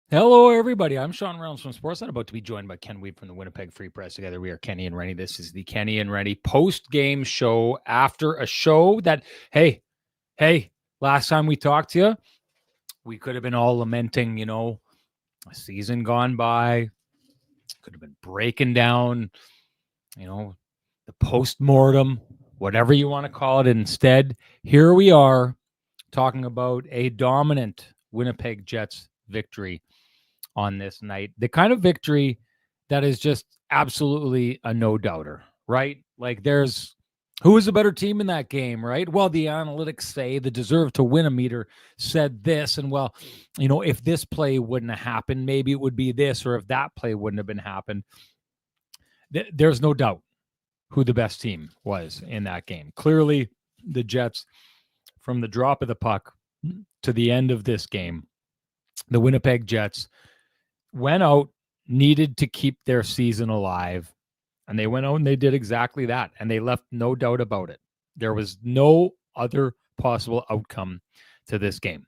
Hello, everybody. I'm Sean Reynolds from Sportsnet, about to be joined by Ken Weeb from the Winnipeg Free Press. Together, we are Kenny and Renny. This is the Kenny and Renny post-game show after a show that, hey, last time we talked to you, we could have been all lamenting, a season gone by. Could have been breaking down, the post-mortem, whatever you want to call it. Instead, here we are talking about a dominant Winnipeg Jets victory on this night. The kind of victory that is just absolutely a no-doubter, right? Like who was a better team in that game, right? Well, the analytics say the deserve to win a meter said this, and well, if this play wouldn't have happened, maybe it would be this, or if that play wouldn't have been happened. There's no doubt who the best team was in that game. Clearly, the Jets, from the drop of the puck to the end of this game, the Winnipeg Jets went out, needed to keep their season alive, and they went out and they did exactly that, and they left no doubt about it. There was no other possible outcome to this game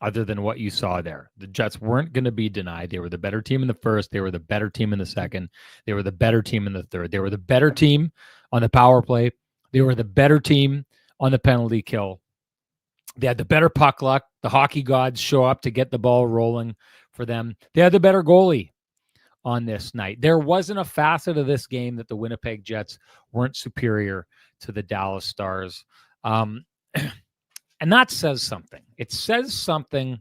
other than what you saw there. The Jets weren't going to be denied. They were the better team in the first. They were the better team in the second. They were the better team in the third. They were the better team on the power play. They were the better team on the penalty kill. They had the better puck luck. The hockey gods show up to get the ball rolling for them. They had the better goalie on this night. There wasn't a facet of this game that the Winnipeg Jets weren't superior to the Dallas Stars. And that says something. It says something,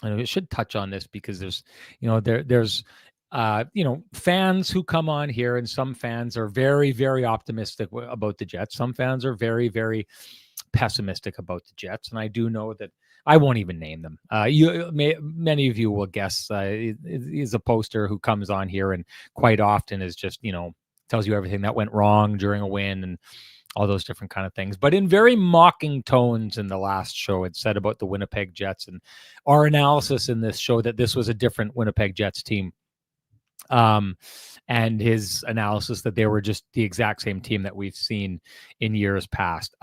and we should touch on this because there's fans who come on here, and some fans are very, very optimistic about the Jets. Some fans are very, very pessimistic about the Jets, and I do know that I won't even name them. Many of you will guess. He's a poster who comes on here and quite often is just tells you everything that went wrong during a win and all those different kind of things, but in very mocking tones. In the last show, it said about the Winnipeg Jets and our analysis in this show that this was a different Winnipeg Jets team. And his analysis that they were just the exact same team that we've seen in years past.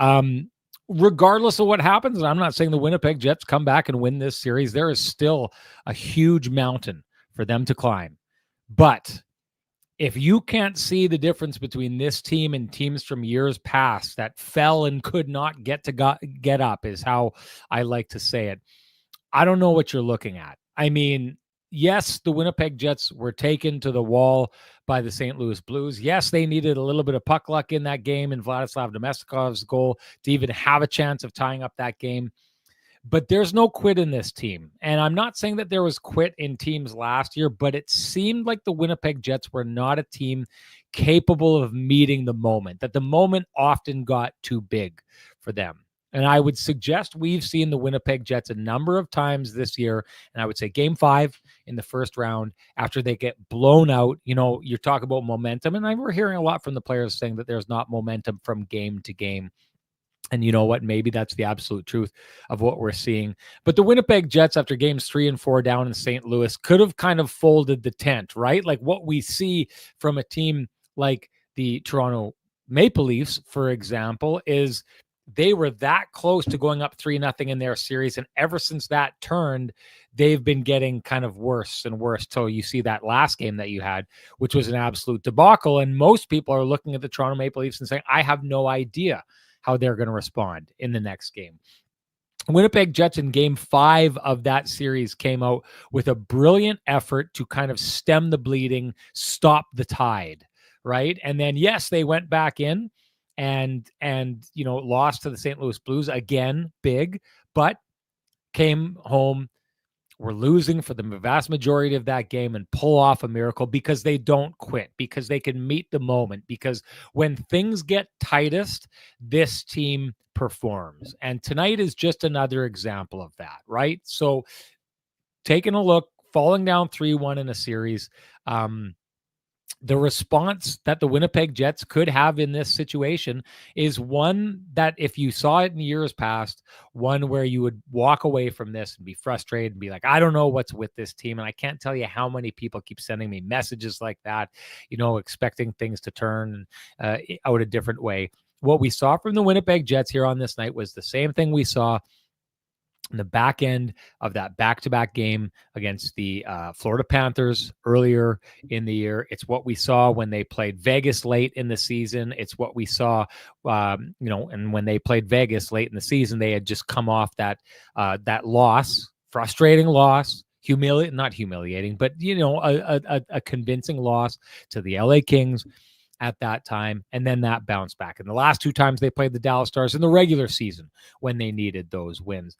Regardless of what happens, and I'm not saying the Winnipeg Jets come back and win this series, there is still a huge mountain for them to climb. But if you can't see the difference between this team and teams from years past that fell and could not get up, is how I like to say it, I don't know what you're looking at. I mean, yes, the Winnipeg Jets were taken to the wall by the St. Louis Blues. Yes, they needed a little bit of puck luck in that game and Vladislav Domestikov's goal to even have a chance of tying up that game. But there's no quit in this team. And I'm not saying that there was quit in teams last year, but it seemed like the Winnipeg Jets were not a team capable of meeting the moment, that the moment often got too big for them. And I would suggest we've seen the Winnipeg Jets a number of times this year. And I would say game 5 in the first round, after they get blown out, you're talking about momentum. And we're hearing a lot from the players saying that there's not momentum from game to game. And you know what? Maybe that's the absolute truth of what we're seeing. But the Winnipeg Jets, after games 3 and 4 down in St. Louis, could have kind of folded the tent, right? Like what we see from a team like the Toronto Maple Leafs, for example, is they were that close to going up 3-0 in their series. And ever since that turned, they've been getting kind of worse and worse till you see that last game that you had, which was an absolute debacle. And most people are looking at the Toronto Maple Leafs and saying, I have no idea how they're going to respond in the next game. Winnipeg Jets in game 5 of that series came out with a brilliant effort to kind of stem the bleeding, stop the tide, right? And then, yes, they went back in and lost to the St. Louis Blues again, big, but came home, were losing for the vast majority of that game and pull off a miracle because they don't quit, because they can meet the moment, because when things get tightest, this team performs. And tonight is just another example of that, right? So taking a look, falling down 3-1 in a series, the response that the Winnipeg Jets could have in this situation is one that, if you saw it in years past, one where you would walk away from this and be frustrated and be like, I don't know what's with this team. And I can't tell you how many people keep sending me messages like that, expecting things to turn out a different way. What we saw from the Winnipeg Jets here on this night was the same thing we saw in the back end of that back-to-back game against the Florida Panthers earlier in the year. It's what we saw when they played Vegas late in the season. It's what we saw, and when they played Vegas late in the season, they had just come off that loss, frustrating loss, not humiliating, but a convincing loss to the LA Kings at that time, and then that bounce back. And the last 2 times they played the Dallas Stars in the regular season when they needed those wins.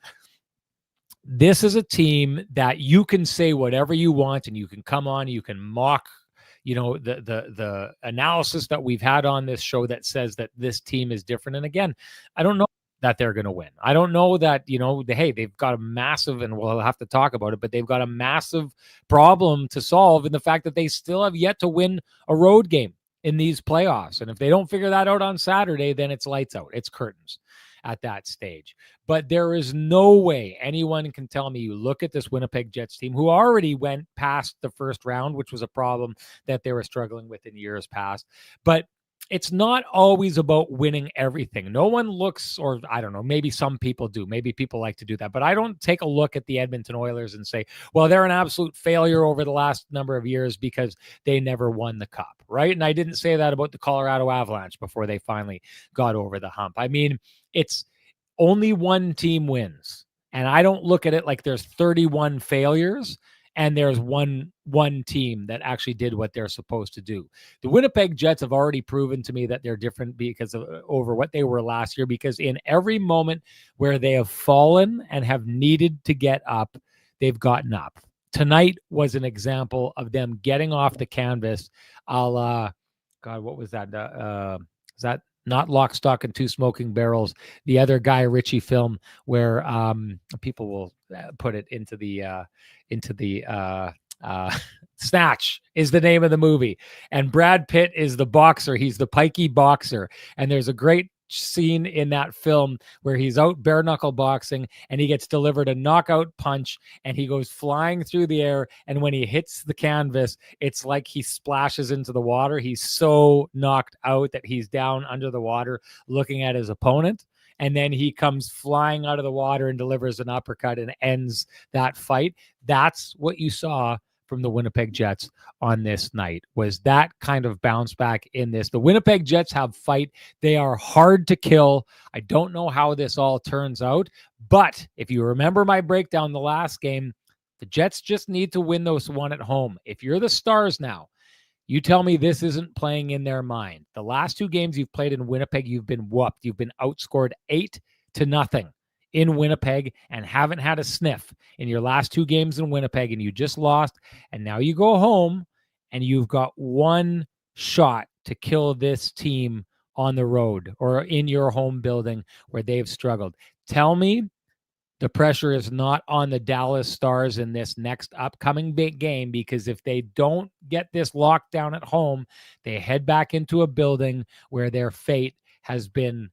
This is a team that you can say whatever you want, and you can come on, you can mock, the analysis that we've had on this show that says that this team is different. And again, I don't know that they're going to win. I don't know that, hey, they've got a massive, and we'll have to talk about it, but they've got a massive problem to solve in the fact that they still have yet to win a road game in these playoffs. And if they don't figure that out on Saturday, then it's lights out. It's curtains at that stage. But there is no way anyone can tell me, you look at this Winnipeg Jets team who already went past the first round, which was a problem that they were struggling with in years past. But it's not always about winning everything. No one looks, or I don't know, maybe some people do. Maybe people like to do that. But I don't take a look at the Edmonton Oilers and say, well, they're an absolute failure over the last number of years because they never won the cup, right? And I didn't say that about the Colorado Avalanche before they finally got over the hump. I mean, it's only one team wins. And I don't look at it like there's 31 failures and there's one team that actually did what they're supposed to do. The Winnipeg Jets have already proven to me that they're different because of over what they were last year, because in every moment where they have fallen and have needed to get up, they've gotten up. Tonight was an example of them getting off the canvas. God, what was that? Is that not Lock, Stock, and Two Smoking Barrels? The other Guy Ritchie film where people will put it into the Snatch is the name of the movie. And Brad Pitt is the boxer. He's the pikey boxer. And there's a great scene in that film where he's out bare knuckle boxing and he gets delivered a knockout punch and he goes flying through the air. And when he hits the canvas, it's like he splashes into the water. He's so knocked out that he's down under the water looking at his opponent. And then he comes flying out of the water and delivers an uppercut and ends that fight. That's what you saw from the Winnipeg Jets on this night, was that kind of bounce back in this. The Winnipeg Jets have fight. They are hard to kill. I don't know how this all turns out, but if you remember my breakdown the last game, the Jets just need to win those one at home. If you're the Stars now, you tell me this isn't playing in their mind. The last 2 games you've played in Winnipeg, you've been whooped. You've been outscored 8-0 in Winnipeg and haven't had a sniff in your last 2 games in Winnipeg, and you just lost. And now you go home and you've got one shot to kill this team on the road or in your home building where they've struggled. Tell me the pressure is not on the Dallas Stars in this next upcoming big game, because if they don't get this locked down at home, they head back into a building where their fate has been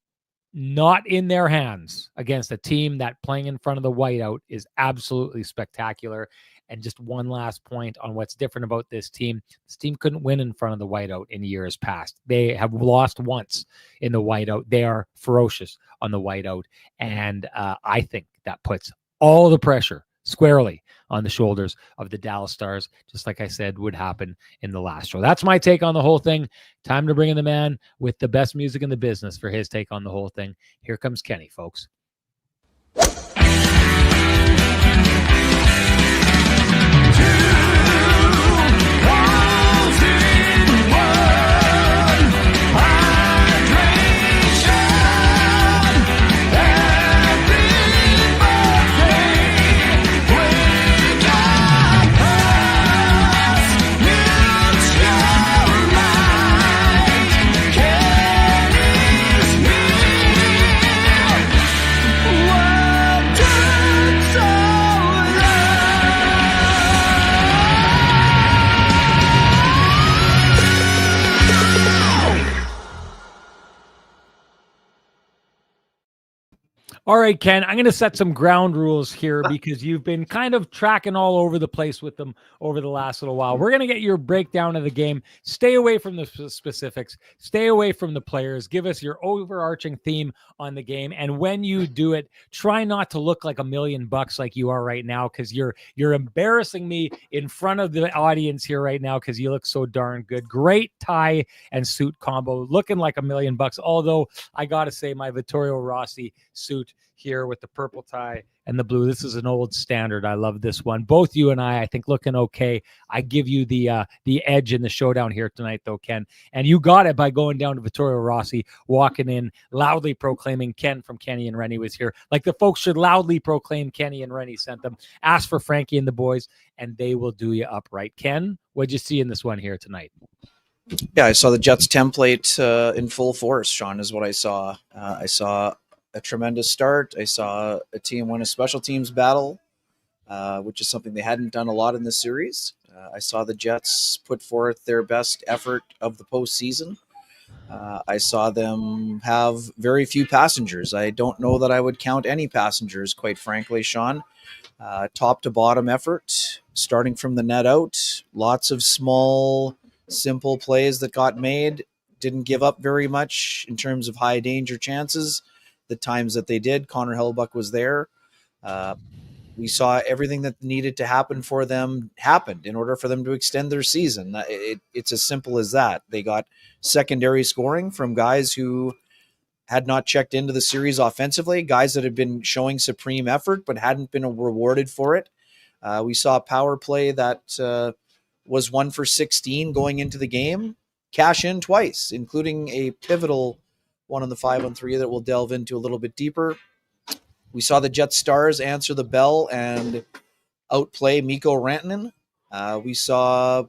not in their hands against a team that playing in front of the whiteout is absolutely spectacular. And just one last point on what's different about this team. This team couldn't win in front of the whiteout in years past. They have lost once in the whiteout. They are ferocious on the whiteout. And I think that puts all the pressure squarely on the shoulders of the Dallas Stars, just like I said would happen in the last show. That's my take on the whole thing. Time to bring in the man with the best music in the business for his take on the whole thing. Here comes Kenny, folks. All right, Ken, I'm going to set some ground rules here because you've been kind of tracking all over the place with them over the last little while. We're going to get your breakdown of the game. Stay away from the specifics. Stay away from the players. Give us your overarching theme on the game. And when you do it, try not to look like $1,000,000 like you are right now, because you're embarrassing me in front of the audience here right now because you look so darn good. Great tie and suit combo, looking like $1,000,000. Although I got to say, my Vittorio Rossi suit here with the purple tie and the blue, this is an old standard. I love this one. Both you and I think looking okay. I give you the edge in the showdown here tonight, though, Ken. And you got it by going down to Vittorio Rossi, walking in, loudly proclaiming Ken from Kenny and Renny was here. Like the folks should loudly proclaim Kenny and Renny sent them. Ask for Frankie and the boys, and they will do you up right. Ken, what'd you see in this one here tonight? Yeah, I saw the Jets template in full force, Sean, is what I saw. I saw a tremendous start. I saw a team win a special teams battle, which is something they hadn't done a lot in this series. I saw the Jets put forth their best effort of the postseason. I saw them have very few passengers. I don't know that I would count any passengers, quite frankly, Sean. Top to bottom effort, starting from the net out. Lots of small, simple plays that got made. Didn't give up very much in terms of high danger chances. The times that they did, Connor Hellebuyck was there. We saw everything that needed to happen for them happened in order for them to extend their season. It's as simple as that. They got secondary scoring from guys who had not checked into the series offensively, guys that had been showing supreme effort but hadn't been rewarded for it. We saw a power play that was 1 for 16 going into the game, cash in twice, including a pivotal one on the 5-on-3 that we'll delve into a little bit deeper. We saw the Jet Stars answer the bell and outplay Mikko Rantanen. We saw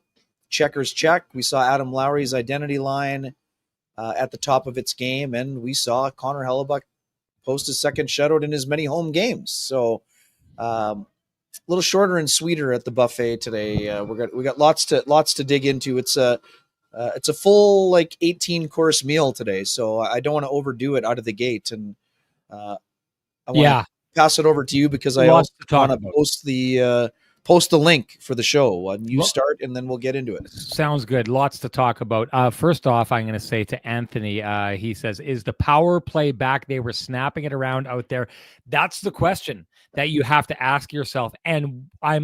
checkers check. We saw Adam Lowry's identity line at the top of its game, and we saw Connor Hellebuyck post his second shutout in as many home games. So a little shorter and sweeter at the buffet today. We got lots to dig into. It's a full 18-course meal today, so I don't want to overdo it out of the gate. And I want to pass it over to you because I also want to post the link for the show. You start, and then we'll get into it. Sounds good. Lots to talk about. First off, I'm going to say to Anthony, he says, is the power play back? They were snapping it around out there. That's the question that you have to ask yourself. And I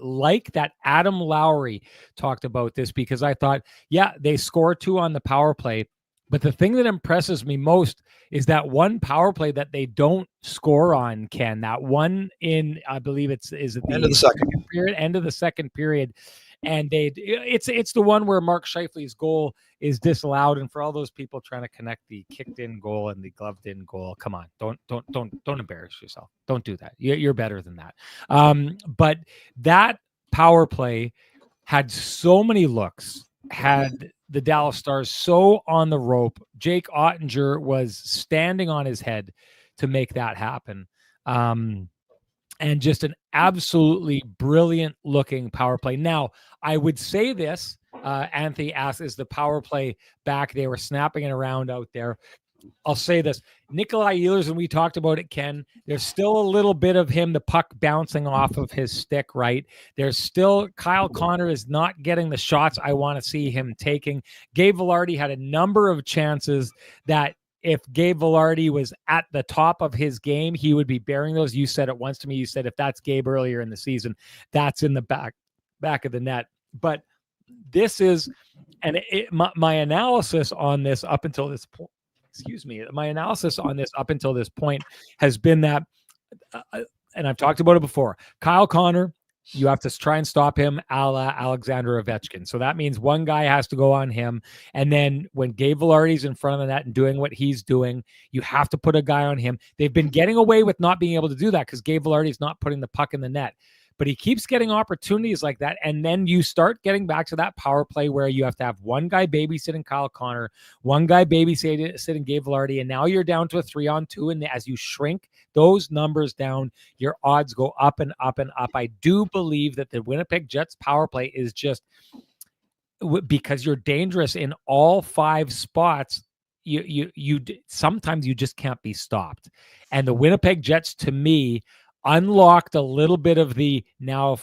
like that Adam Lowry talked about this, because I thought, yeah, they score 2 on the power play. But the thing that impresses me most is that one power play that they don't score on, Ken. That one in, I believe it's the end of the second period, end of the second period. And it's the one where Mark Scheifele's goal is disallowed. And for all those people trying to connect the kicked in goal and the gloved in goal, come on, don't embarrass yourself. Don't do that. You're better than that. But that power play had so many looks, had the Dallas Stars so on the rope. Jake Ottinger was standing on his head to make that happen. And just an absolutely brilliant looking power play. Now, I would say this, Anthony asked, is the power play back? They were snapping it around out there. I'll say this, Nikolai Ehlers, and we talked about it, Ken, there's still a little bit of him, the puck bouncing off of his stick, right? There's still, Kyle Connor is not getting the shots I want to see him taking. Gabe Vilardi had a number of chances that if Gabe Vilardi was at the top of his game, he would be bearing those. You said it once to me. You said if that's Gabe earlier in the season, that's in the back of the net. But this is, and my analysis on this up until this point, my analysis on this up until this point has been that, and I've talked about it before, Kyle Connor, you have to try and stop him a la Alexander Ovechkin. So that means one guy has to go on him. And then when Gabe Vilardi's in front of the net and doing what he's doing, you have to put a guy on him. They've been getting away with not being able to do that because Gabe Vilardi's not putting the puck in the net. But he keeps getting opportunities like that. And then you start getting back to that power play where you have to have one guy babysitting Kyle Connor, one guy babysitting Gabe Vilardi, and now you're down to a 3-on-2. And as you shrink those numbers down, your odds go up and up and up. I do believe that the Winnipeg Jets power play is just, because you're dangerous in all 5 spots, sometimes you just can't be stopped. And the Winnipeg Jets, to me, unlocked a little bit of the now.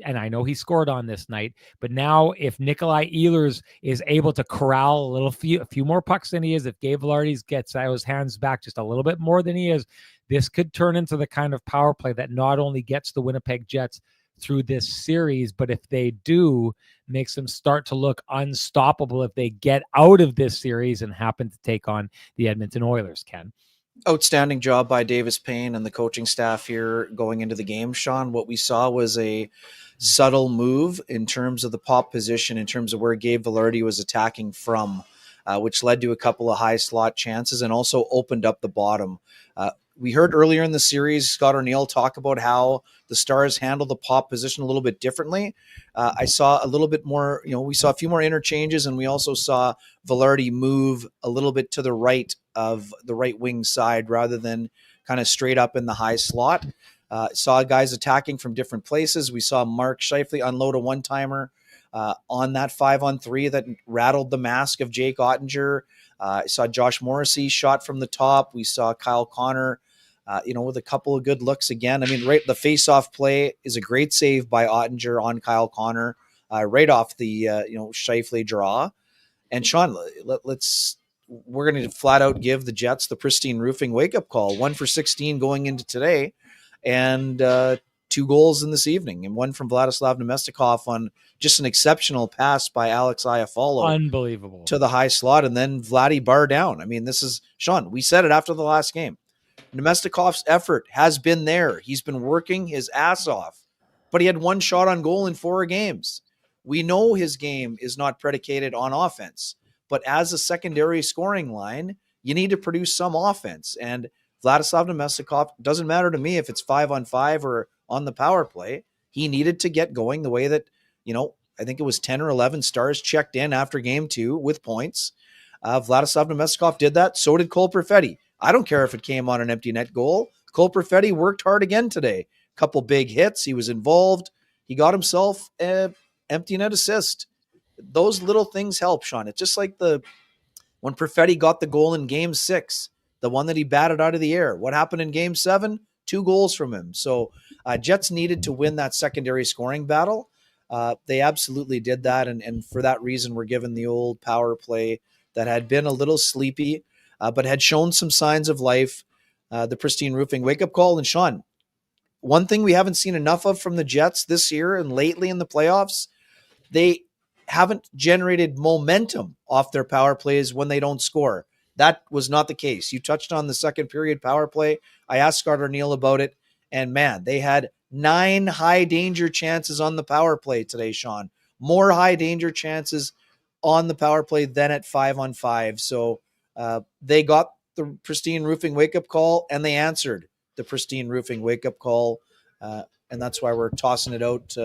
And I know he scored on this night, but now if Nikolai Ehlers is able to corral a few more pucks than he is, if Gabe Vilardi gets his hands back just a little bit more than he is, this could turn into the kind of power play that not only gets the Winnipeg Jets through this series, but if they do, makes them start to look unstoppable if they get out of this series and happen to take on the Edmonton Oilers, Ken. Outstanding job by Davis Payne and the coaching staff here going into the game, Sean. What we saw was a subtle move in terms of the pop position, in terms of where Gabe Vilardi was attacking from, which led to a couple of high slot chances and also opened up the bottom. We heard earlier in the series, Scott O'Neill talk about how the Stars handle the pop position a little bit differently. I saw a little bit more, we saw a few more interchanges, and we also saw Vilardi move a little bit to the right of the right wing side rather than kind of straight up in the high slot. Saw guys attacking from different places. We saw Mark Scheifele unload a one-timer on that 5-on-3 that rattled the mask of Jake Ottinger. I saw Josh Morrissey shot from the top. We saw Kyle Connor, with a couple of good looks again. I mean, right, the face-off play is a great save by Ottinger on Kyle Connor, right off the Scheifele draw. And Sean, we're going to flat out give the Jets the Pristine Roofing wake-up call. 1 for 16 going into today, and 2 goals in this evening, and one from Vladislav Nemestikov on just an exceptional pass by Alex Iafallo. Unbelievable. To the high slot, and then Vladdy bar down. I mean, this is, Sean, we said it after the last game. Nemestikov's effort has been there. He's been working his ass off, but he had 1 shot on goal in 4 games. We know his game is not predicated on offense, but as a secondary scoring line, you need to produce some offense. And Vladislav Nemestikov, doesn't matter to me if it's 5-on-5 or on the power play, he needed to get going the way that, I think it was 10 or 11 Stars checked in after game 2 with points. Vladislav Nemestikov did that. So did Cole Perfetti. I don't care if it came on an empty net goal. Cole Perfetti worked hard again today. Couple big hits. He was involved. He got himself an empty net assist. Those little things help, Sean. It's just like when Perfetti got the goal in game 6, the one that he batted out of the air. What happened in game 7? 2 goals from him. So Jets needed to win that secondary scoring battle. They absolutely did that. And for that reason, we're given the old power play that had been a little sleepy, but had shown some signs of life. The Pristine Roofing wake-up call. And Sean, one thing we haven't seen enough of from the Jets this year and lately in the playoffs, they haven't generated momentum off their power plays when they don't score. That was not the case. You touched on the second period power play. I asked Scott O'Neill about it, and man, they had 9 high danger chances on the power play today, Sean. More high danger chances on the power play than at 5-on-5. So they got the Pristine Roofing wake-up call, and they answered the Pristine Roofing wake-up call, and that's why we're tossing it out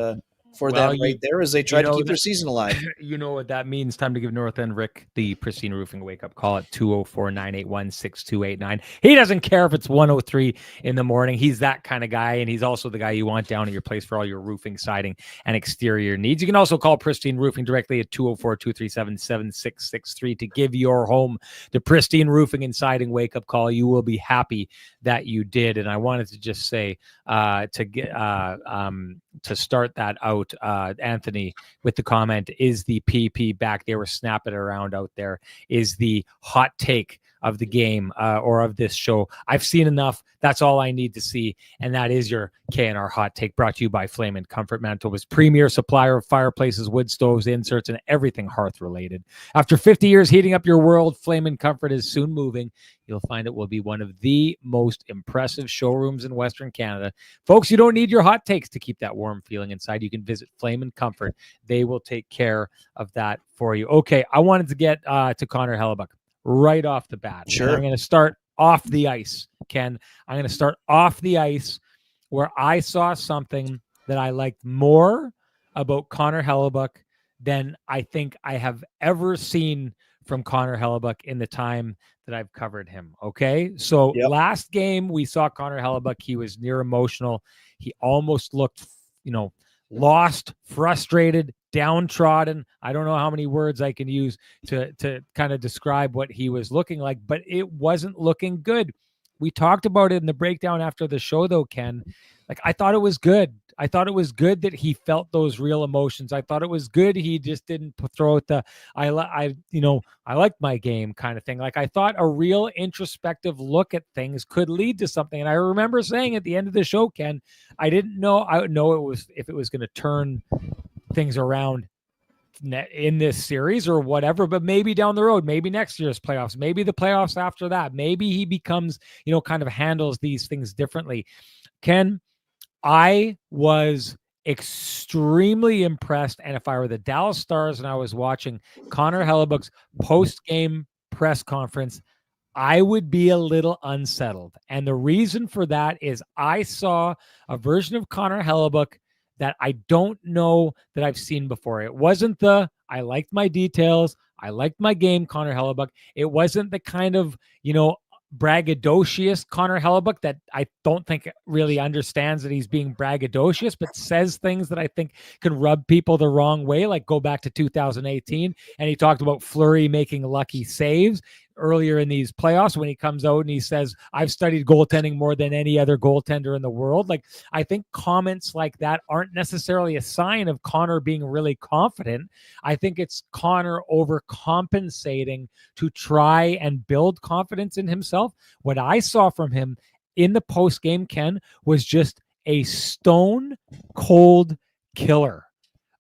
for them right there as they try to keep their season alive. You know what that means. Time to give North End Rick the Pristine Roofing wake-up call at 204-981-6289. He doesn't care if it's 1:03 in the morning. He's that kind of guy, and he's also the guy you want down at your place for all your roofing, siding, and exterior needs. You can also call Pristine Roofing directly at 204-237-7663 to give your home the Pristine Roofing and Siding wake-up call. You will be happy that you did. And I wanted to just say to start that out, Anthony, with the comment, is the PP back? They were snapping around out there. Is the hot take of the game or of this show? I've seen enough. That's all I need to see. And that is your KNR hot take, brought to you by Flame and Comfort, Manitoba's premier supplier of fireplaces, wood stoves, inserts, and everything hearth related. After 50 years heating up your world, Flame and Comfort is soon moving. You'll find it will be one of the most impressive showrooms in Western Canada. Folks, you don't need your hot takes to keep that warm feeling inside. You can visit Flame and Comfort. They will take care of that for you. Okay, I wanted to get to Connor Hellebuyck right off the bat. Sure. I'm going to start off the ice, Ken. I'm going to start off the ice where I saw something that I liked more about Connor Hellebuyck than I think I have ever seen from Connor Hellebuyck in the time that I've covered him. Okay. So last game we saw Connor Hellebuyck. He was near emotional. He almost looked, lost, frustrated, downtrodden. I don't know how many words I can use to kind of describe what he was looking like, but it wasn't looking good. We talked about it in the breakdown after the show, though, Ken. Like, I thought it was good. I thought it was good that he felt those real emotions. I thought it was good he just didn't throw out the I like my game kind of thing. Like, I thought a real introspective look at things could lead to something. And I remember saying at the end of the show, Ken, I didn't know it was if it was going to turn things around in this series or whatever, but maybe down the road, maybe next year's playoffs, maybe the playoffs after that, maybe he becomes, kind of handles these things differently. Ken, I was extremely impressed. And if I were the Dallas Stars and I was watching Connor Hellebuyck's post-game press conference, I would be a little unsettled. And the reason for that is I saw a version of Connor Hellebuyck that I don't know that I've seen before. It wasn't I liked my details, I liked my game, Connor Hellebuyck. It wasn't the kind of, braggadocious Connor Hellebuyck that I don't think really understands that he's being braggadocious, but says things that I think can rub people the wrong way. Like, go back to 2018, and he talked about Fleury making lucky saves earlier in these playoffs when he comes out and he says, I've studied goaltending more than any other goaltender in the world. Like, I think comments like that aren't necessarily a sign of Connor being really confident. I think it's Connor overcompensating to try and build confidence in himself. What I saw from him in the post game, Ken, was just a stone cold killer,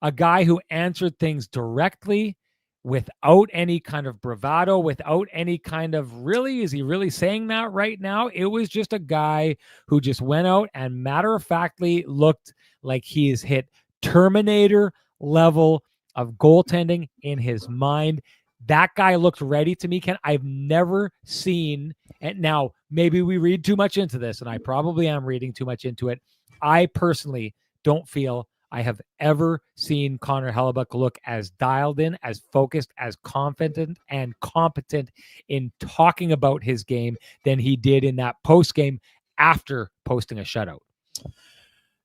a guy who answered things directly, without any kind of bravado, without any kind of is he really saying that right now? It was just a guy who just went out and matter-of-factly looked like he has hit Terminator level of goaltending in his mind. That guy looked ready to me, Ken. I've never seen, and now maybe we read too much into this, and I probably am reading too much into it. I personally don't feel I have ever seen Connor Hellebuyck look as dialed in, as focused, as confident and competent in talking about his game than he did in that post game after posting a shutout.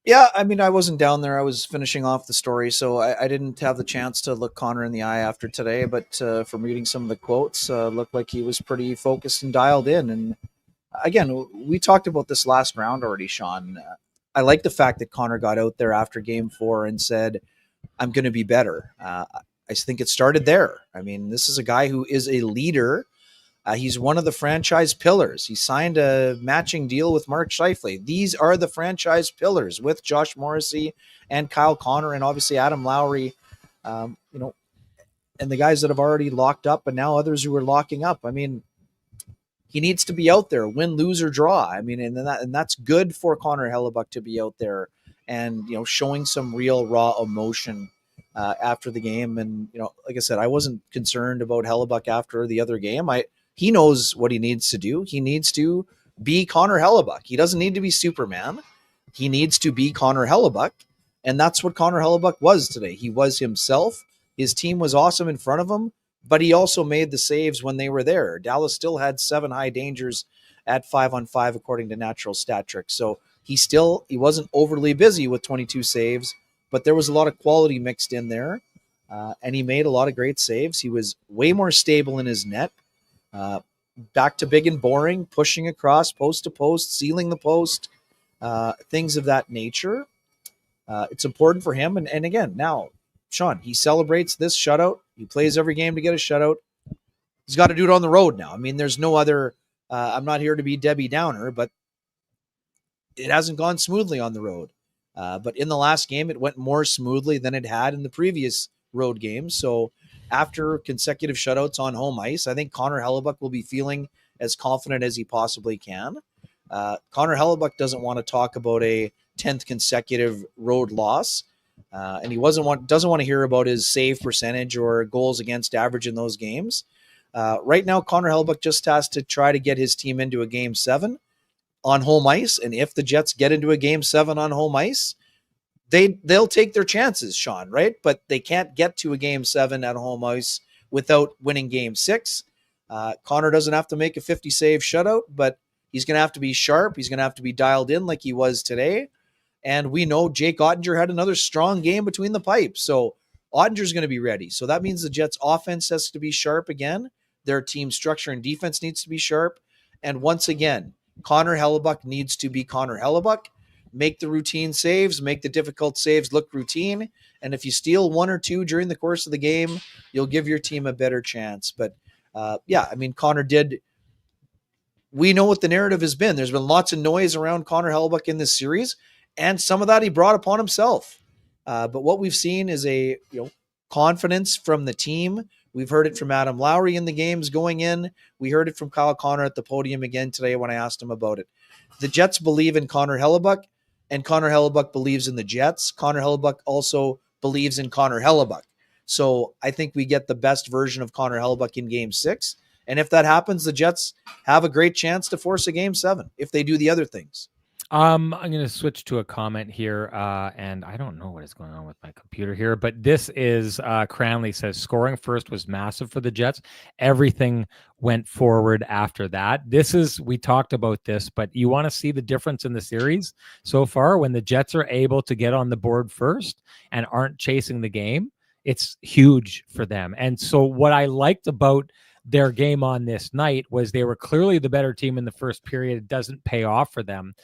Yeah, I mean, I wasn't down there. I was finishing off the story, so I didn't have the chance to look Connor in the eye after today. But from reading some of the quotes, looked like he was pretty focused and dialed in. And again, we talked about this last round already, Sean. I like the fact that Connor got out there after game 4 and said, I'm going to be better. I think it started there. I mean, this is a guy who is a leader. He's one of the franchise pillars. He signed a matching deal with Mark Scheifele. These are the franchise pillars with Josh Morrissey and Kyle Connor and obviously Adam Lowry, and the guys that have already locked up and now others who are locking up. I mean, he needs to be out there, win, lose, or draw. I mean, and that's good for Connor Hellebuyck to be out there and, showing some real raw emotion after the game. And, like I said, I wasn't concerned about Hellebuyck after the other game. He knows what he needs to do. He needs to be Connor Hellebuyck. He doesn't need to be Superman. He needs to be Connor Hellebuyck. And that's what Connor Hellebuyck was today. He was himself. His team was awesome in front of him, but he also made the saves when they were there. Dallas still had 7 high dangers at 5-on-5, according to Natural Stat Trick. So he wasn't overly busy with 22 saves, but there was a lot of quality mixed in there. And he made a lot of great saves. He was way more stable in his net. Back to big and boring, pushing across post to post, sealing the post, things of that nature. It's important for him. And again, now, Sean, he celebrates this shutout. He plays every game to get a shutout. He's got to do it on the road now. I mean, there's no other, I'm not here to be Debbie Downer, but it hasn't gone smoothly on the road. But in the last game, it went more smoothly than it had in the previous road games. So after consecutive shutouts on home ice, I think Connor Hellebuyck will be feeling as confident as he possibly can. Connor Hellebuyck doesn't want to talk about a 10th consecutive road loss. And he doesn't want to hear about his save percentage or goals against average in those games. Right now, Connor Hellebuyck just has to try to get his team into a game 7 on home ice. And if the Jets get into a game 7 on home ice, they'll take their chances, Sean, right? But they can't get to a game 7 at home ice without winning game 6. Connor doesn't have to make a 50 save shutout, but he's going to have to be sharp. He's going to have to be dialed in like he was today. And we know Jake Ottinger had another strong game between the pipes. So Ottinger's going to be ready. So that means the Jets offense has to be sharp again. Their team structure and defense needs to be sharp. And once again, Connor Hellebuyck needs to be Connor Hellebuyck. Make the routine saves, make the difficult saves look routine. And if you steal one or two during the course of the game, you'll give your team a better chance. But Connor did. We know what the narrative has been. There's been lots of noise around Connor Hellebuyck in this series, and some of that he brought upon himself. But what we've seen is a confidence from the team. We've heard it from Adam Lowry in the games going in. We heard it from Kyle Connor at the podium again today when I asked him about it. The Jets believe in Connor Hellebuyck, and Connor Hellebuyck believes in the Jets. Connor Hellebuyck also believes in Connor Hellebuyck. So I think we get the best version of Connor Hellebuyck in Game 6. And if that happens, the Jets have a great chance to force a Game 7 if they do the other things. I'm going to switch to a comment here, and I don't know what is going on with my computer here, but this is Cranley says scoring first was massive for the Jets. Everything went forward after that. We talked about this, but you want to see the difference in the series so far when the Jets are able to get on the board first and aren't chasing the game. It's huge for them. And so what I liked about their game on this night was they were clearly the better team in the first period. It doesn't pay off for them,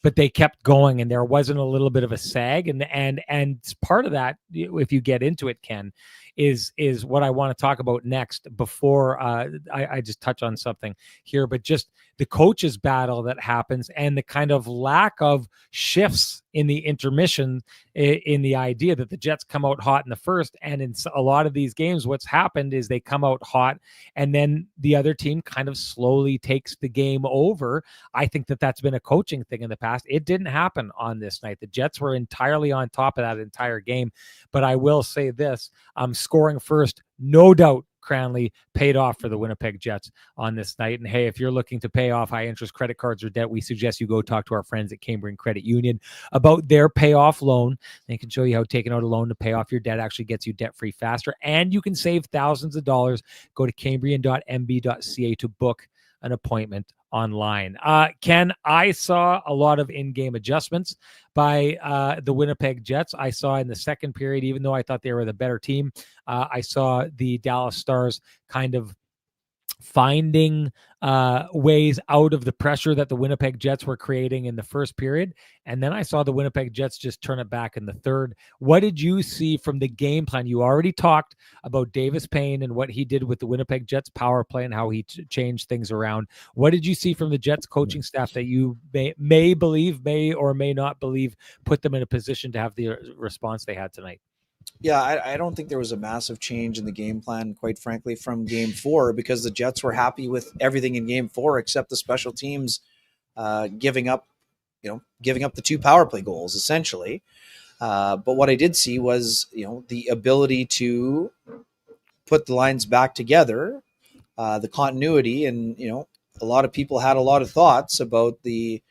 but they kept going and there wasn't a little bit of a sag. And part of that, if you get into it, Ken, is what I want to talk about next before I just touch on something here, but just the coaches battle that happens and the kind of lack of shifts in the intermission, in the idea that the Jets come out hot in the first. And in a lot of these games, what's happened is they come out hot and then the other team kind of slowly takes the game over. I think that's been a coaching thing in the past. It didn't happen on this night. The Jets were entirely on top of that entire game. But I will say this, scoring first, no doubt, Cranley paid off for the Winnipeg Jets on this night. And hey, if you're looking to pay off high interest credit cards or debt, we suggest you go talk to our friends at Cambrian Credit Union about their payoff loan. They can show you how taking out a loan to pay off your debt actually gets you debt free faster, and you can save thousands of dollars. Go to cambrian.mb.ca to book an appointment online. Ken, I saw a lot of in-game adjustments by the Winnipeg Jets. I saw in the second period, even though I thought they were the better team, I saw the Dallas Stars kind of finding ways out of the pressure that the Winnipeg Jets were creating in the first period. And then I saw the Winnipeg Jets just turn it back in the third. What did you see from the game plan? You already talked about Davis Payne and what he did with the Winnipeg Jets power play and how he changed things around. What did you see from the Jets coaching staff that you may believe, may or may not believe, put them in a position to have the response they had tonight? Yeah, I don't think there was a massive change in the game plan, quite frankly, from Game 4, because the Jets were happy with everything in Game 4 except the special teams giving up the 2 power play goals, essentially. But what I did see was, the ability to put the lines back together, the continuity, and a lot of people had a lot of thoughts about the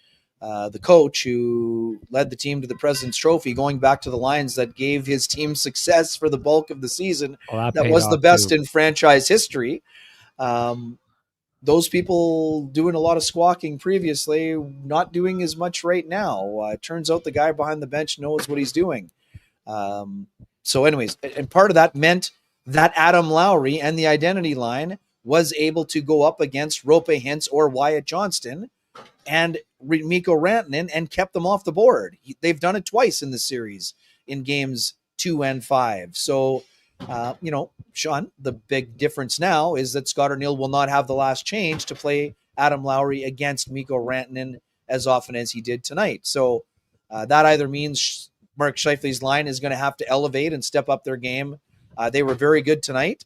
coach who led the team to the President's Trophy, going back to the lines that gave his team success for the bulk of the season. Well, that was the best in franchise history. Those people doing a lot of squawking previously, not doing as much right now. It turns out the guy behind the bench knows what he's doing. So anyways, and part of that meant that Adam Lowry and the identity line was able to go up against Rope Hintz or Wyatt Johnston and Mikko Rantanen and kept them off the board. They've done it twice in the series in games 2 and 5. So, Sean, the big difference now is that Scott O'Neill will not have the last change to play Adam Lowry against Mikko Rantanen as often as he did tonight. So that either means Mark Scheifele's line is going to have to elevate and step up their game. They were very good tonight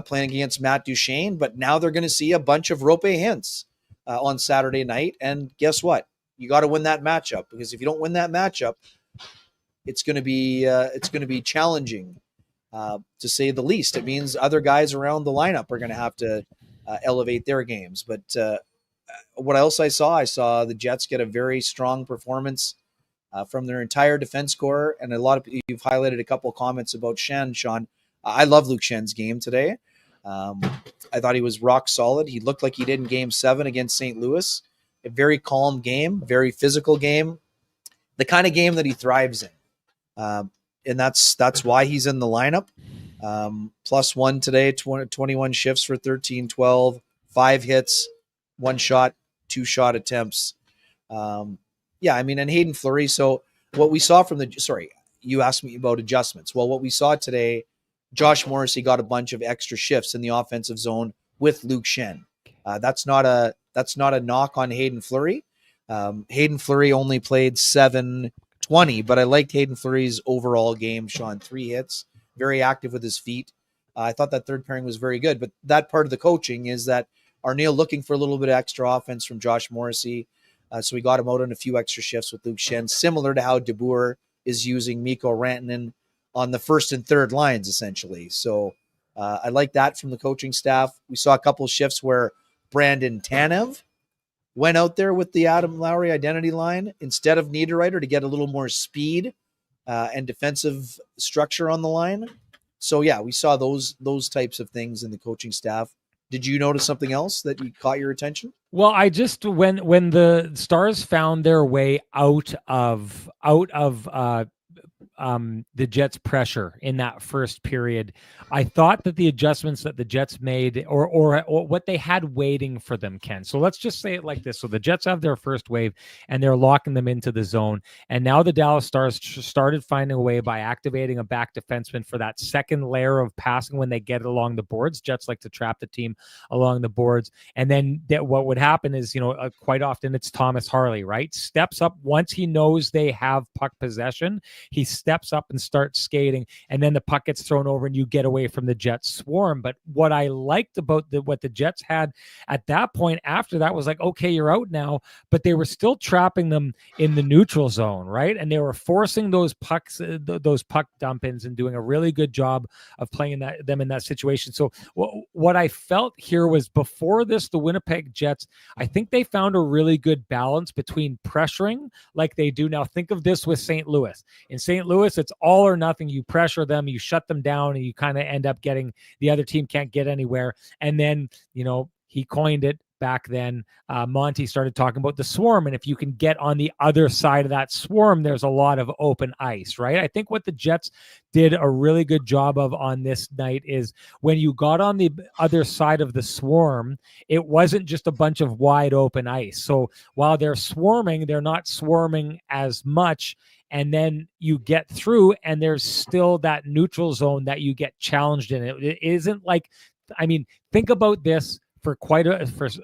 playing against Matt Duchene, but now they're going to see a bunch of Rope Hintz on Saturday night. And guess what? You got to win that matchup, because if you don't win that matchup, it's going to be challenging, to say the least. It means other guys around the lineup are going to have to elevate their games. But what else I saw the Jets get a very strong performance from their entire defense core. And a lot of you've highlighted a couple of comments about Shen, Sean. I love Luke Shen's game today. I thought he was rock solid. He looked like he did in Game 7 against St. Louis. A very calm game, very physical game, the kind of game that he thrives in. and that's why he's in the lineup. +1 today, 21 shifts for 13-12, 5 hits, 1 shot, 2 shot attempts. Yeah, I mean, and Hayden Fleury. So what we saw from you asked me about adjustments. Well, what we saw today, Josh Morrissey got a bunch of extra shifts in the offensive zone with Luke Shen. That's not a knock on Hayden Fleury. Hayden Fleury only played 7:20, but I liked Hayden Fleury's overall game, Sean. 3 hits, very active with his feet. I thought that third pairing was very good, but that part of the coaching is that Arneil looking for a little bit of extra offense from Josh Morrissey. So we got him out on a few extra shifts with Luke Shen, similar to how DeBoer is using Mikko Rantanen on the first and third lines, essentially. So I like that from the coaching staff. We saw a couple of shifts where Brandon Tanev went out there with the Adam Lowry identity line instead of Niederreiter to get a little more speed and defensive structure on the line. So yeah, we saw those types of things in the coaching staff. Did you notice something else that caught your attention? Well, I just when the Stars found their way out of the Jets' pressure in that first period, I thought that the adjustments that the Jets made or what they had waiting for them, Ken. So let's just say it like this. So the Jets have their first wave and they're locking them into the zone. And now the Dallas Stars started finding a way by activating a back defenseman for that second layer of passing when they get along the boards. Jets like to trap the team along the boards. And then what would happen is, quite often it's Thomas Harley, right? Steps up once he knows they have puck possession. He steps up and starts skating, and then the puck gets thrown over and you get away from the Jets swarm. But what I liked about what the Jets had at that point after that was like, okay, you're out now, but they were still trapping them in the neutral zone, right? And they were forcing those pucks, those puck dump-ins, and doing a really good job of playing them in that situation. So what I felt here was before this, the Winnipeg Jets, I think they found a really good balance between pressuring like they do now. Think of this with St. Louis. In St. Louis, it's all or nothing. You pressure them, you shut them down, and you kind of end up getting the other team can't get anywhere. And then, he coined it back then. Monty started talking about the swarm. And if you can get on the other side of that swarm, there's a lot of open ice, right? I think what the Jets did a really good job of on this night is when you got on the other side of the swarm, it wasn't just a bunch of wide open ice. So while they're swarming, they're not swarming as much. And then you get through and there's still that neutral zone that you get challenged in. It isn't like, think about this for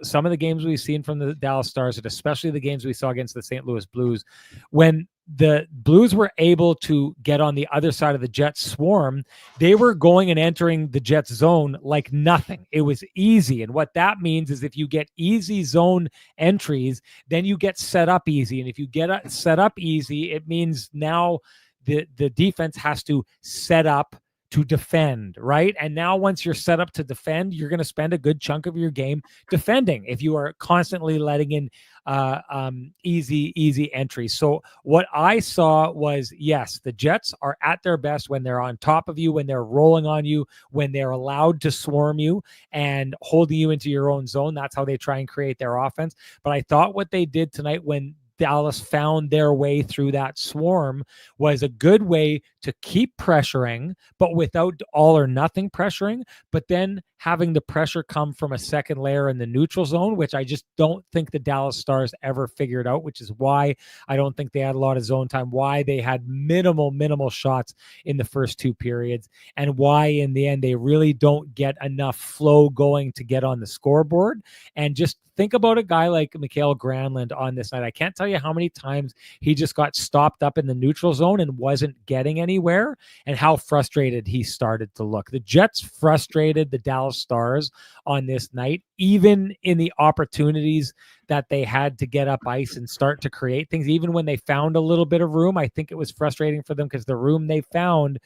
some of the games we've seen from the Dallas Stars, and especially the games we saw against the St. Louis Blues, when the Blues were able to get on the other side of the Jets swarm, they were going and entering the Jets zone like nothing. It was easy. And what that means is if you get easy zone entries, then you get set up easy. And if you get set up easy, it means now the defense has to set up to defend, right? And now once you're set up to defend, you're going to spend a good chunk of your game defending if you are constantly letting in easy entries. So what I saw was, yes, the Jets are at their best when they're on top of you, when they're rolling on you, when they're allowed to swarm you and holding you into your own zone. That's how they try and create their offense. But I thought what they did tonight when Dallas found their way through that swarm was a good way to keep pressuring, but without all or nothing pressuring, but then having the pressure come from a second layer in the neutral zone, which I just don't think the Dallas Stars ever figured out, which is why I don't think they had a lot of zone time, why they had minimal shots in the first 2 periods, and why in the end they really don't get enough flow going to get on the scoreboard. And just think about a guy like Mikael Granlund on this night. I can't tell you how many times he just got stopped up in the neutral zone and wasn't getting anywhere, and how frustrated he started to look. The Jets frustrated the Dallas Stars on this night, even in the opportunities that they had to get up ice and start to create things. Even when they found a little bit of room, I think it was frustrating for them because the room they found,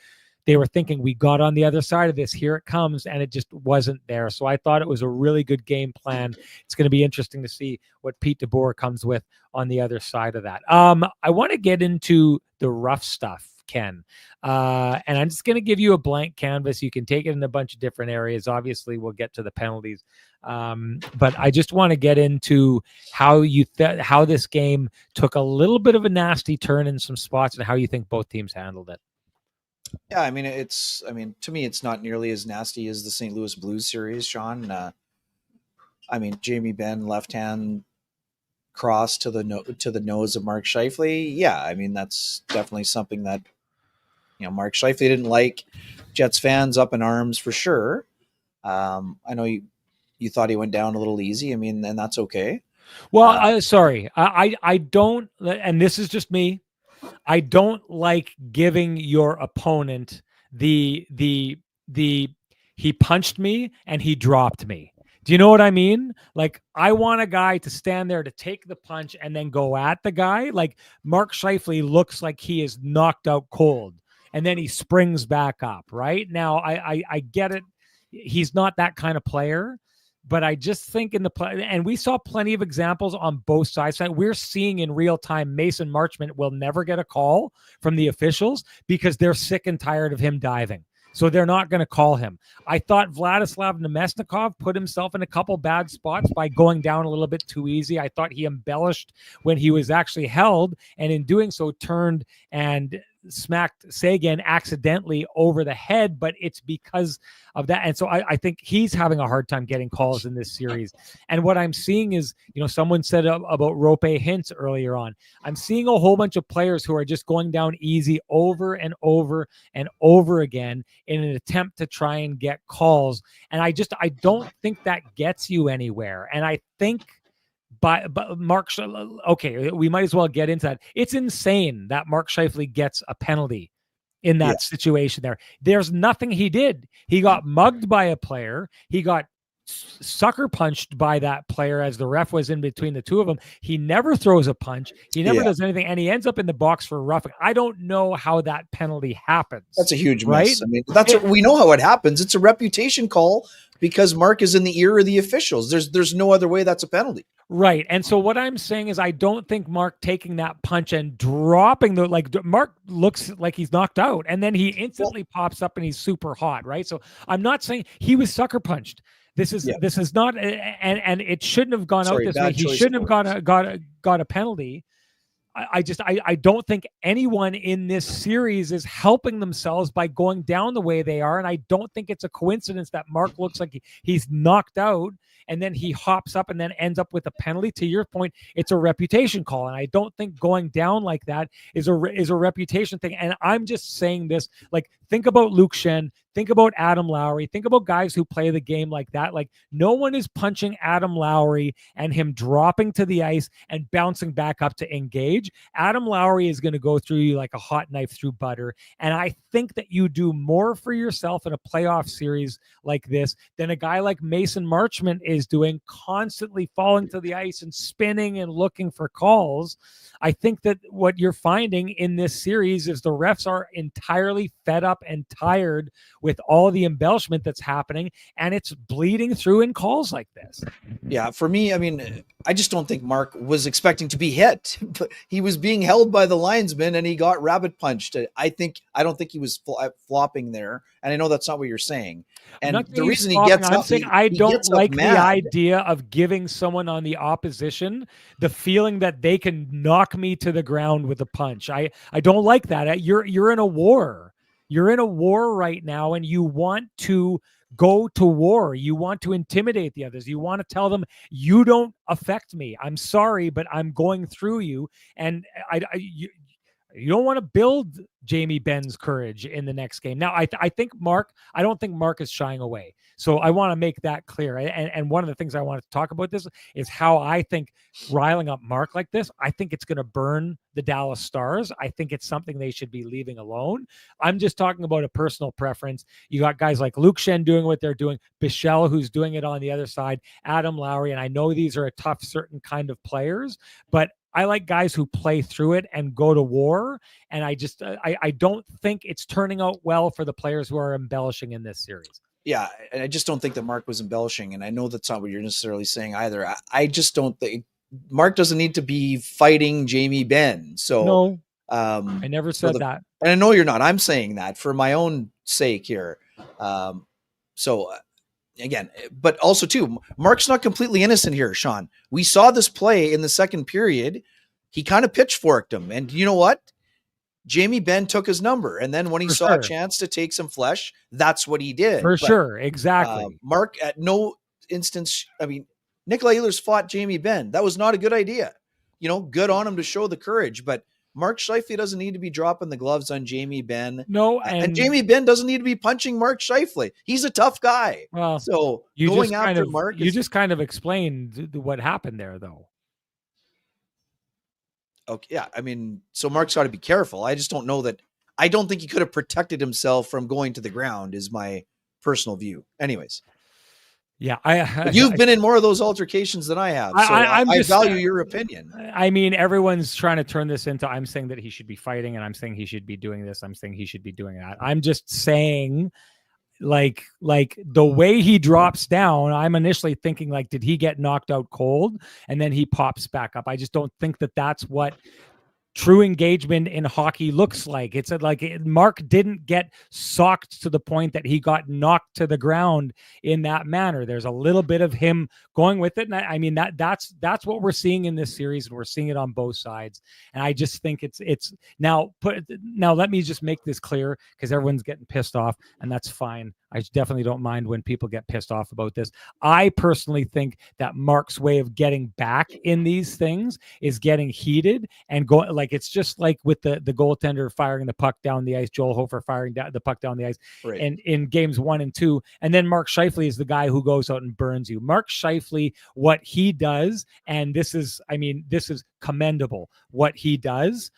they were thinking, we got on the other side of this, here it comes, and it just wasn't there. So I thought it was a really good game plan. It's going to be interesting to see what Pete DeBoer comes with on the other side of that. I want to get into the rough stuff, Ken. And I'm just going to give you a blank canvas. You can take it in a bunch of different areas. Obviously, we'll get to the penalties. But I just want to get into how how this game took a little bit of a nasty turn in some spots and how you think both teams handled it. Yeah, I mean, to me, it's not nearly as nasty as the St. Louis Blues series, Sean. I mean, Jamie Benn, left hand cross to to the nose of Mark Scheifele. Yeah, I mean, that's definitely something that Mark Scheifele didn't like. Jets fans up in arms for sure. I know you thought he went down a little easy. I mean, and that's okay. Well, sorry, I don't, and this is just me. I don't like giving your opponent the he punched me and he dropped me. Do you know what I mean? Like, I want a guy to stand there to take the punch and then go at the guy. Like, Mark Scheifele looks like he is knocked out cold and then he springs back up. Right now, I get it. He's not that kind of player. But I just think in the play, and we saw plenty of examples on both sides. We're seeing in real time Mason Marchment will never get a call from the officials because they're sick and tired of him diving. So they're not going to call him. I thought Vladislav Nemesnikov put himself in a couple bad spots by going down a little bit too easy. I thought he embellished when he was actually held, and in doing so turned and smacked Sagan accidentally over the head, but it's because of that. And so I think he's having a hard time getting calls in this series. And what I'm seeing is, someone said about Rope Hintz earlier on, I'm seeing a whole bunch of players who are just going down easy over and over and over again in an attempt to try and get calls. And I don't think that gets you anywhere. And I think but Mark, okay, we might as well get into that. It's insane that Mark Scheifele gets a penalty in that situation there. There's nothing he did. He got mugged by a player. He got sucker punched by that player as the ref was in between the two of them. He never throws a punch. He never does anything, and he ends up in the box for roughing. I don't know how that penalty happens. That's a huge miss. I mean, we know how it happens. It's a reputation call because Mark is in the ear of the officials. There's no other way that's a penalty. Right. And so what I'm saying is I don't think Mark taking that punch and dropping Mark looks like he's knocked out and then he instantly pops up and he's super hot. Right. So I'm not saying he was sucker punched. This is not, and it shouldn't have gone out this way. He shouldn't have got a penalty. I don't think anyone in this series is helping themselves by going down the way they are. And I don't think it's a coincidence that Mark looks like he's knocked out and then he hops up and then ends up with a penalty. To your point, it's a reputation call. And I don't think going down like that is a reputation thing. And I'm just saying this, like, think about Luke Schenn, think about Adam Lowry, think about guys who play the game like that. Like, no one is punching Adam Lowry and him dropping to the ice and bouncing back up to engage. Adam Lowry is going to go through you like a hot knife through butter. And I think that you do more for yourself in a playoff series like this than a guy like Mason Marchment is doing, constantly falling to the ice and spinning and looking for calls. I think that what you're finding in this series is the refs are entirely fed up and tired with all the embellishment that's happening, and it's bleeding through in calls like this. Yeah, for me, I mean, I just don't think Mark was expecting to be hit. He was being held by the linesman and he got rabbit punched. I don't think he was flopping there. And I know that's not what you're saying. And the reason he gets up, I don't like the idea of giving someone on the opposition the feeling that they can knock me to the ground with a punch. I don't like that. You're in a war. You're in a war right now, and you want to go to war. You want to intimidate the others. You want to tell them, you don't affect me. I'm sorry, but I'm going through you. And you don't want to build Jamie Benn's courage in the next game. Now, I don't think Mark is shying away. So I want to make that clear. And one of the things I want to talk about this is how I think riling up Mark like this, I think it's going to burn the Dallas Stars. I think it's something they should be leaving alone. I'm just talking about a personal preference. You got guys like Luke Schenn doing what they're doing, Bichelle, who's doing it on the other side, Adam Lowry. And I know these are a tough, certain kind of players, but I like guys who play through it and go to war. And I don't think it's turning out well for the players who are embellishing in this series. Yeah, and I just don't think that Mark was embellishing. And I know that's not what you're necessarily saying either. I just don't think Mark doesn't need to be fighting Jamie Benn. So no, I never said that. And I know you're not. I'm saying that for my own sake here. Again, but also too, Mark's not completely innocent here, Sean. We saw this play in the second period. He kind of pitchforked him. And you know what? Jamie Benn took his number. And then when he For saw sure. a chance to take some flesh, that's what he did. For But sure. Exactly. Mark, at no instance, I mean, Nikolai Ehlers fought Jamie Benn. That was not a good idea. Good on him to show the courage, but Mark Scheifele doesn't need to be dropping the gloves on Jamie Benn. No, and Jamie Benn doesn't need to be punching Mark Scheifele. He's a tough guy. Well, So you going just after Mark just kind of explained what happened there, though. Okay, yeah. I mean, so Mark's got to be careful. I just don't know that. I don't think he could have protected himself from going to the ground, is my personal view. Anyways. Yeah, you've been in more of those altercations than I have, so I value your opinion. I mean, everyone's trying to turn this into, I'm saying that he should be fighting, and I'm saying he should be doing this. I'm saying he should be doing that. I'm just saying, like the way he drops down, I'm initially thinking, like, did he get knocked out cold and then he pops back up? I just don't think that that's what true engagement in hockey looks like. It's like Mark didn't get socked to the point that he got knocked to the ground in that manner. There's a little bit of him going with it. And I mean, that's what we're seeing in this series, and we're seeing it on both sides. And I just think it's now let me just make this clear, because everyone's getting pissed off, and that's fine. I definitely don't mind when people get pissed off about this. I personally think that Mark's way of getting back in these things is getting heated and going, like, it's just like with the goaltender firing the puck down the ice, Joel Hofer firing the puck down the ice, right, and in games 1 and 2, and then Mark Scheifele is the guy who goes out and burns you. Mark Scheifele, what he does, and this is commendable, what he does.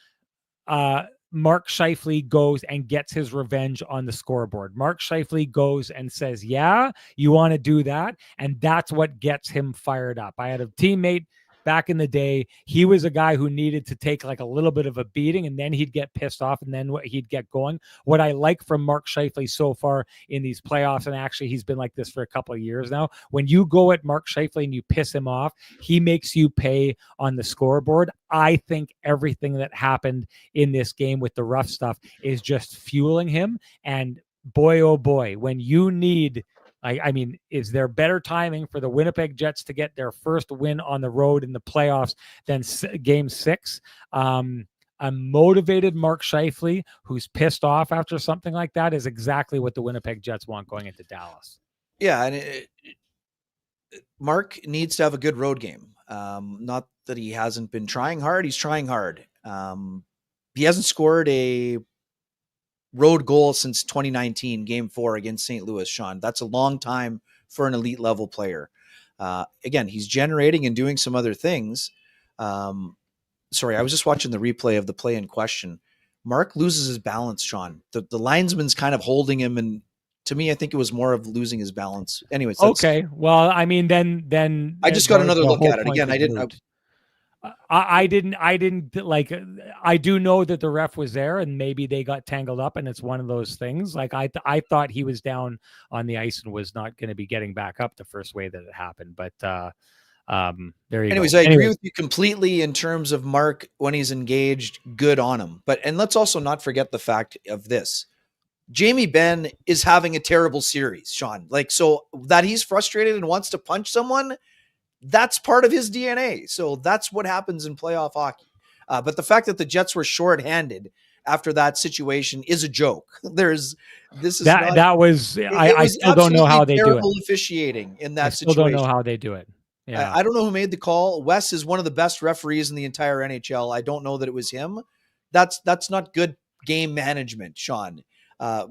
Mark Scheifele goes and gets his revenge on the scoreboard. Mark Scheifele goes and says, yeah, you want to do that? And that's what gets him fired up. I had a teammate back in the day. He was a guy who needed to take like a little bit of a beating, and then he'd get pissed off, and then he'd get going. What I like from Mark Scheifele so far in these playoffs, and actually he's been like this for a couple of years now, when you go at Mark Scheifele and you piss him off, he makes you pay on the scoreboard. I think everything that happened in this game with the rough stuff is just fueling him. And boy, oh boy, when you need, I mean, is there better timing for the Winnipeg Jets to get their first win on the road in the playoffs than Game 6? A motivated Mark Scheifele who's pissed off after something like that is exactly what the Winnipeg Jets want going into Dallas. Yeah, and Mark needs to have a good road game. Not that he hasn't been trying hard. He's trying hard. He hasn't scored a road goal since 2019, Game 4 against St. Louis, Sean. That's a long time for an elite level player. Again, he's generating and doing some other things. Sorry, I was just watching the replay of the play in question. Mark loses his balance, Sean. The linesman's kind of holding him, and to me, I think it was more of losing his balance. Anyways, okay. Well, I mean, then I just got another look at it again. I didn't like. I do know that the ref was there, and maybe they got tangled up, and it's one of those things. Like I thought he was down on the ice and was not going to be getting back up the first way that it happened. But there you go. I agree with you completely in terms of Mark when he's engaged. Good on him. And let's also not forget the fact of this. Jamie Benn is having a terrible series, Sean. Like, so that he's frustrated and wants to punch someone, that's part of his DNA. So that's what happens in playoff hockey. But the fact that the Jets were shorthanded after that situation is a joke. I still don't know how they do it. Officiating in that situation. I still don't know how they do it. Yeah. I don't know who made the call. Wes is one of the best referees in the entire NHL. I don't know that it was him. That's not good game management, Sean.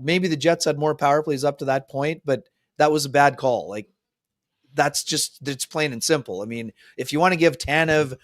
Maybe the Jets had more power plays up to that point, but that was a bad call. Like, it's plain and simple. I mean, if you want to give Tanev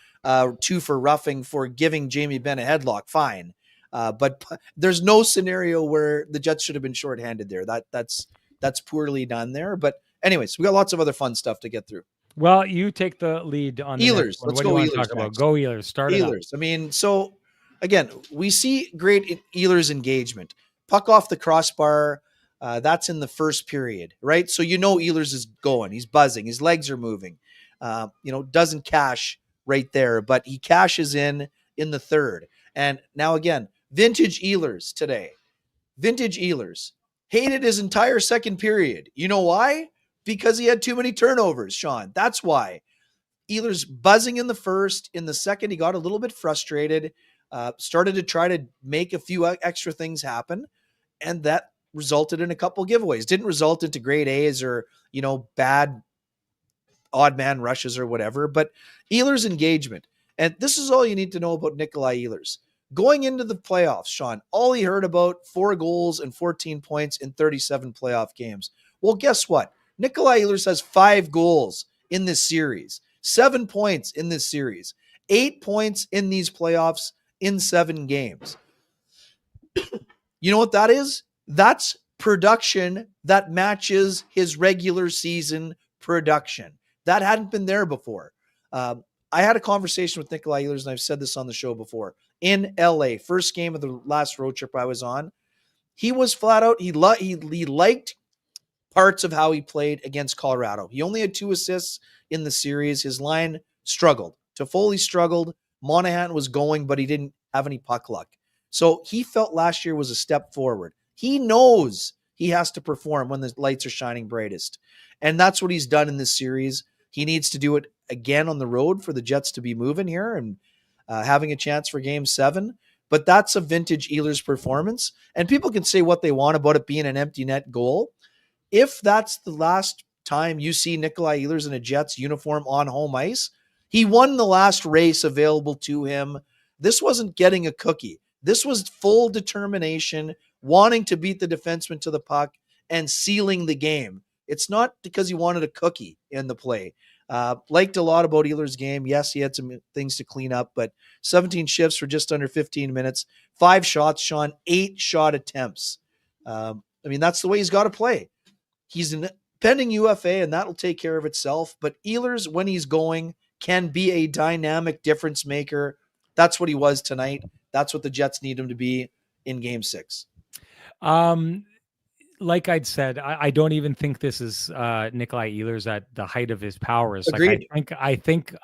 2 for roughing for giving Jamie Benn a headlock, fine. But there's no scenario where the Jets should have been shorthanded there. That's poorly done there. But anyways, we got lots of other fun stuff to get through. Well, you take the lead on the Ehlers. Let's go Ehlers. Go Ehlers. Start it up. I mean, so again, we see great Ehlers engagement. Puck off the crossbar. That's in the first period, right? So Ehlers is going. He's buzzing. His legs are moving. Doesn't cash right there, but he cashes in the third. And now again, vintage Ehlers today. Vintage Ehlers. Hated his entire second period. You know why? Because he had too many turnovers, Sean. That's why. Ehlers buzzing in the first. In the second, he got a little bit frustrated. started to try to make a few extra things happen, and that resulted in a couple giveaways. Didn't result into grade A's or, bad odd man rushes or whatever, but Ehlers' engagement. And this is all you need to know about Nikolai Ehlers. Going into the playoffs, Sean, all he heard about 4 goals and 14 points in 37 playoff games. Well, guess what? Nikolai Ehlers has 5 goals in this series, 7 points in this series, 8 points in these playoffs in 7 games. You know what that is? That's production that matches his regular season production. That hadn't been there before. I had a conversation with Nikolai Ehlers, and I've said this on the show before. In LA, first game of the last road trip I was on, he was flat out, he liked parts of how he played against Colorado. He only had 2 assists in the series. His line struggled. Toffoli struggled. Monahan was going, but he didn't have any puck luck. So he felt last year was a step forward. He knows he has to perform when the lights are shining brightest. And that's what he's done in this series. He needs to do it again on the road for the Jets to be moving here and having a chance for Game 7. But that's a vintage Ehlers performance. And people can say what they want about it being an empty net goal. If that's the last time you see Nikolai Ehlers in a Jets uniform on home ice, he won the last race available to him. This wasn't getting a cookie. This was full determination, wanting to beat the defenseman to the puck and sealing the game. It's not because he wanted a cookie in the play. Liked a lot about Ehlers' game. Yes, he had some things to clean up, but 17 shifts for just under 15 minutes. 5 shots, Sean, 8 shot attempts. That's the way he's got to play. He's a pending UFA, and that'll take care of itself. But Ehlers, when he's going, can be a dynamic difference maker. That's what he was tonight. That's what the Jets need him to be in Game 6. Like I'd said, I don't even think this is Nikolai Ehlers at the height of his powers. Agreed. I think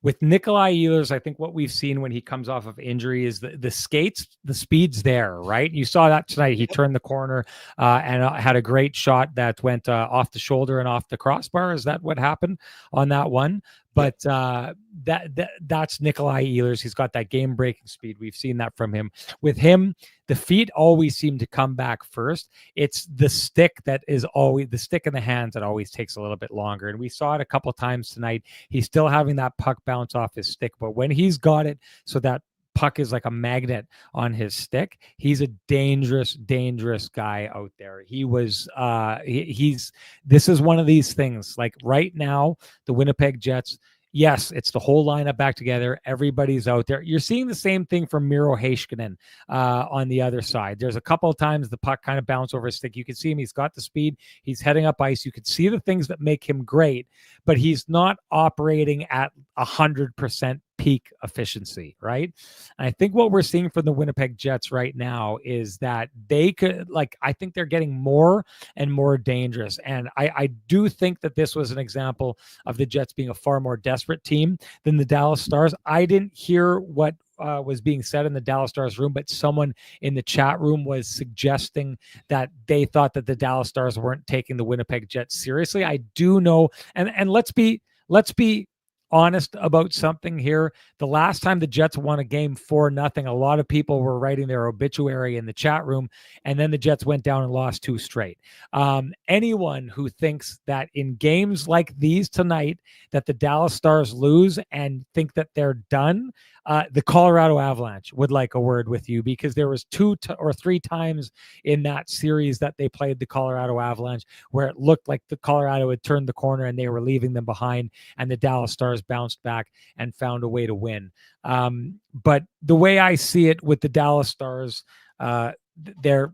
with Nikolai Ehlers, I think what we've seen when he comes off of injury is the skates, the speed's there, right? You saw that tonight. He turned the corner and had a great shot that went off the shoulder and off the crossbar. Is that what happened on that one? But that's Nikolai Ehlers. He's got that game-breaking speed. We've seen that from him. With him, the feet always seem to come back first. It's the stick that is always the stick in the hands that always takes a little bit longer. And we saw it a couple times tonight. He's still having that puck bounce off his stick, but when he's got it so that puck is like a magnet on his stick, he's a dangerous guy out there. He was this is one of these things. Like right now, the Winnipeg Jets, yes, it's the whole lineup back together. Everybody's out there. You're seeing the same thing from Miro Heiskanen on the other side. There's a couple of times the puck kind of bounced over his stick. You can see him. He's got the speed. He's heading up ice. You can see the things that make him great, but he's not operating at 100% peak efficiency, right? And I think what we're seeing from the Winnipeg Jets right now is that they could, I think they're getting more and more dangerous. And I do think that this was an example of the Jets being a far more desperate team than the Dallas Stars. I didn't hear what was being said in the Dallas Stars room, but someone in the chat room was suggesting that they thought that the Dallas Stars weren't taking the Winnipeg Jets seriously. I do know, and let's be honest about something here. The last time the Jets won a game 4-0, a lot of people were writing their obituary in the chat room, and then the Jets went down and lost 2 straight. Anyone who thinks that in games like these tonight that the Dallas Stars lose and think that they're done, the Colorado Avalanche would like a word with you, because there was 2 or 3 times in that series that they played the Colorado Avalanche where it looked like the Colorado had turned the corner and they were leaving them behind, and the Dallas Stars bounced back and found a way to win. But the way I see it with the Dallas Stars, they're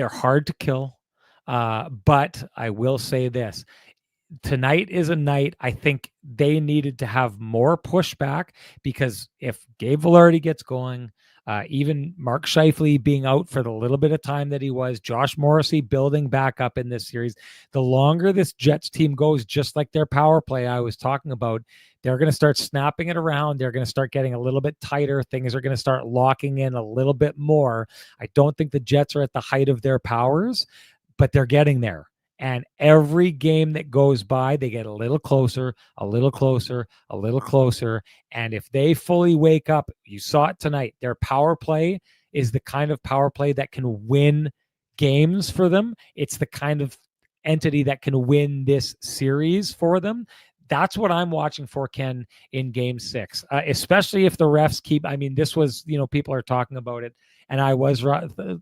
hard to kill. But I will say this. Tonight is a night I think they needed to have more pushback, because if Gabe Velarde gets going, even Mark Scheifele being out for the little bit of time that he was, Josh Morrissey building back up in this series, the longer this Jets team goes, just like their power play I was talking about, they're going to start snapping it around. They're going to start getting a little bit tighter. Things are going to start locking in a little bit more. I don't think the Jets are at the height of their powers, but they're getting there. And every game that goes by, they get a little closer, a little closer, a little closer. And if they fully wake up, you saw it tonight, their power play is the kind of power play that can win games for them. It's the kind of entity that can win this series for them. That's what I'm watching for, Ken, in game 6, especially if the refs keep, I mean, this was, people are talking about it. And I was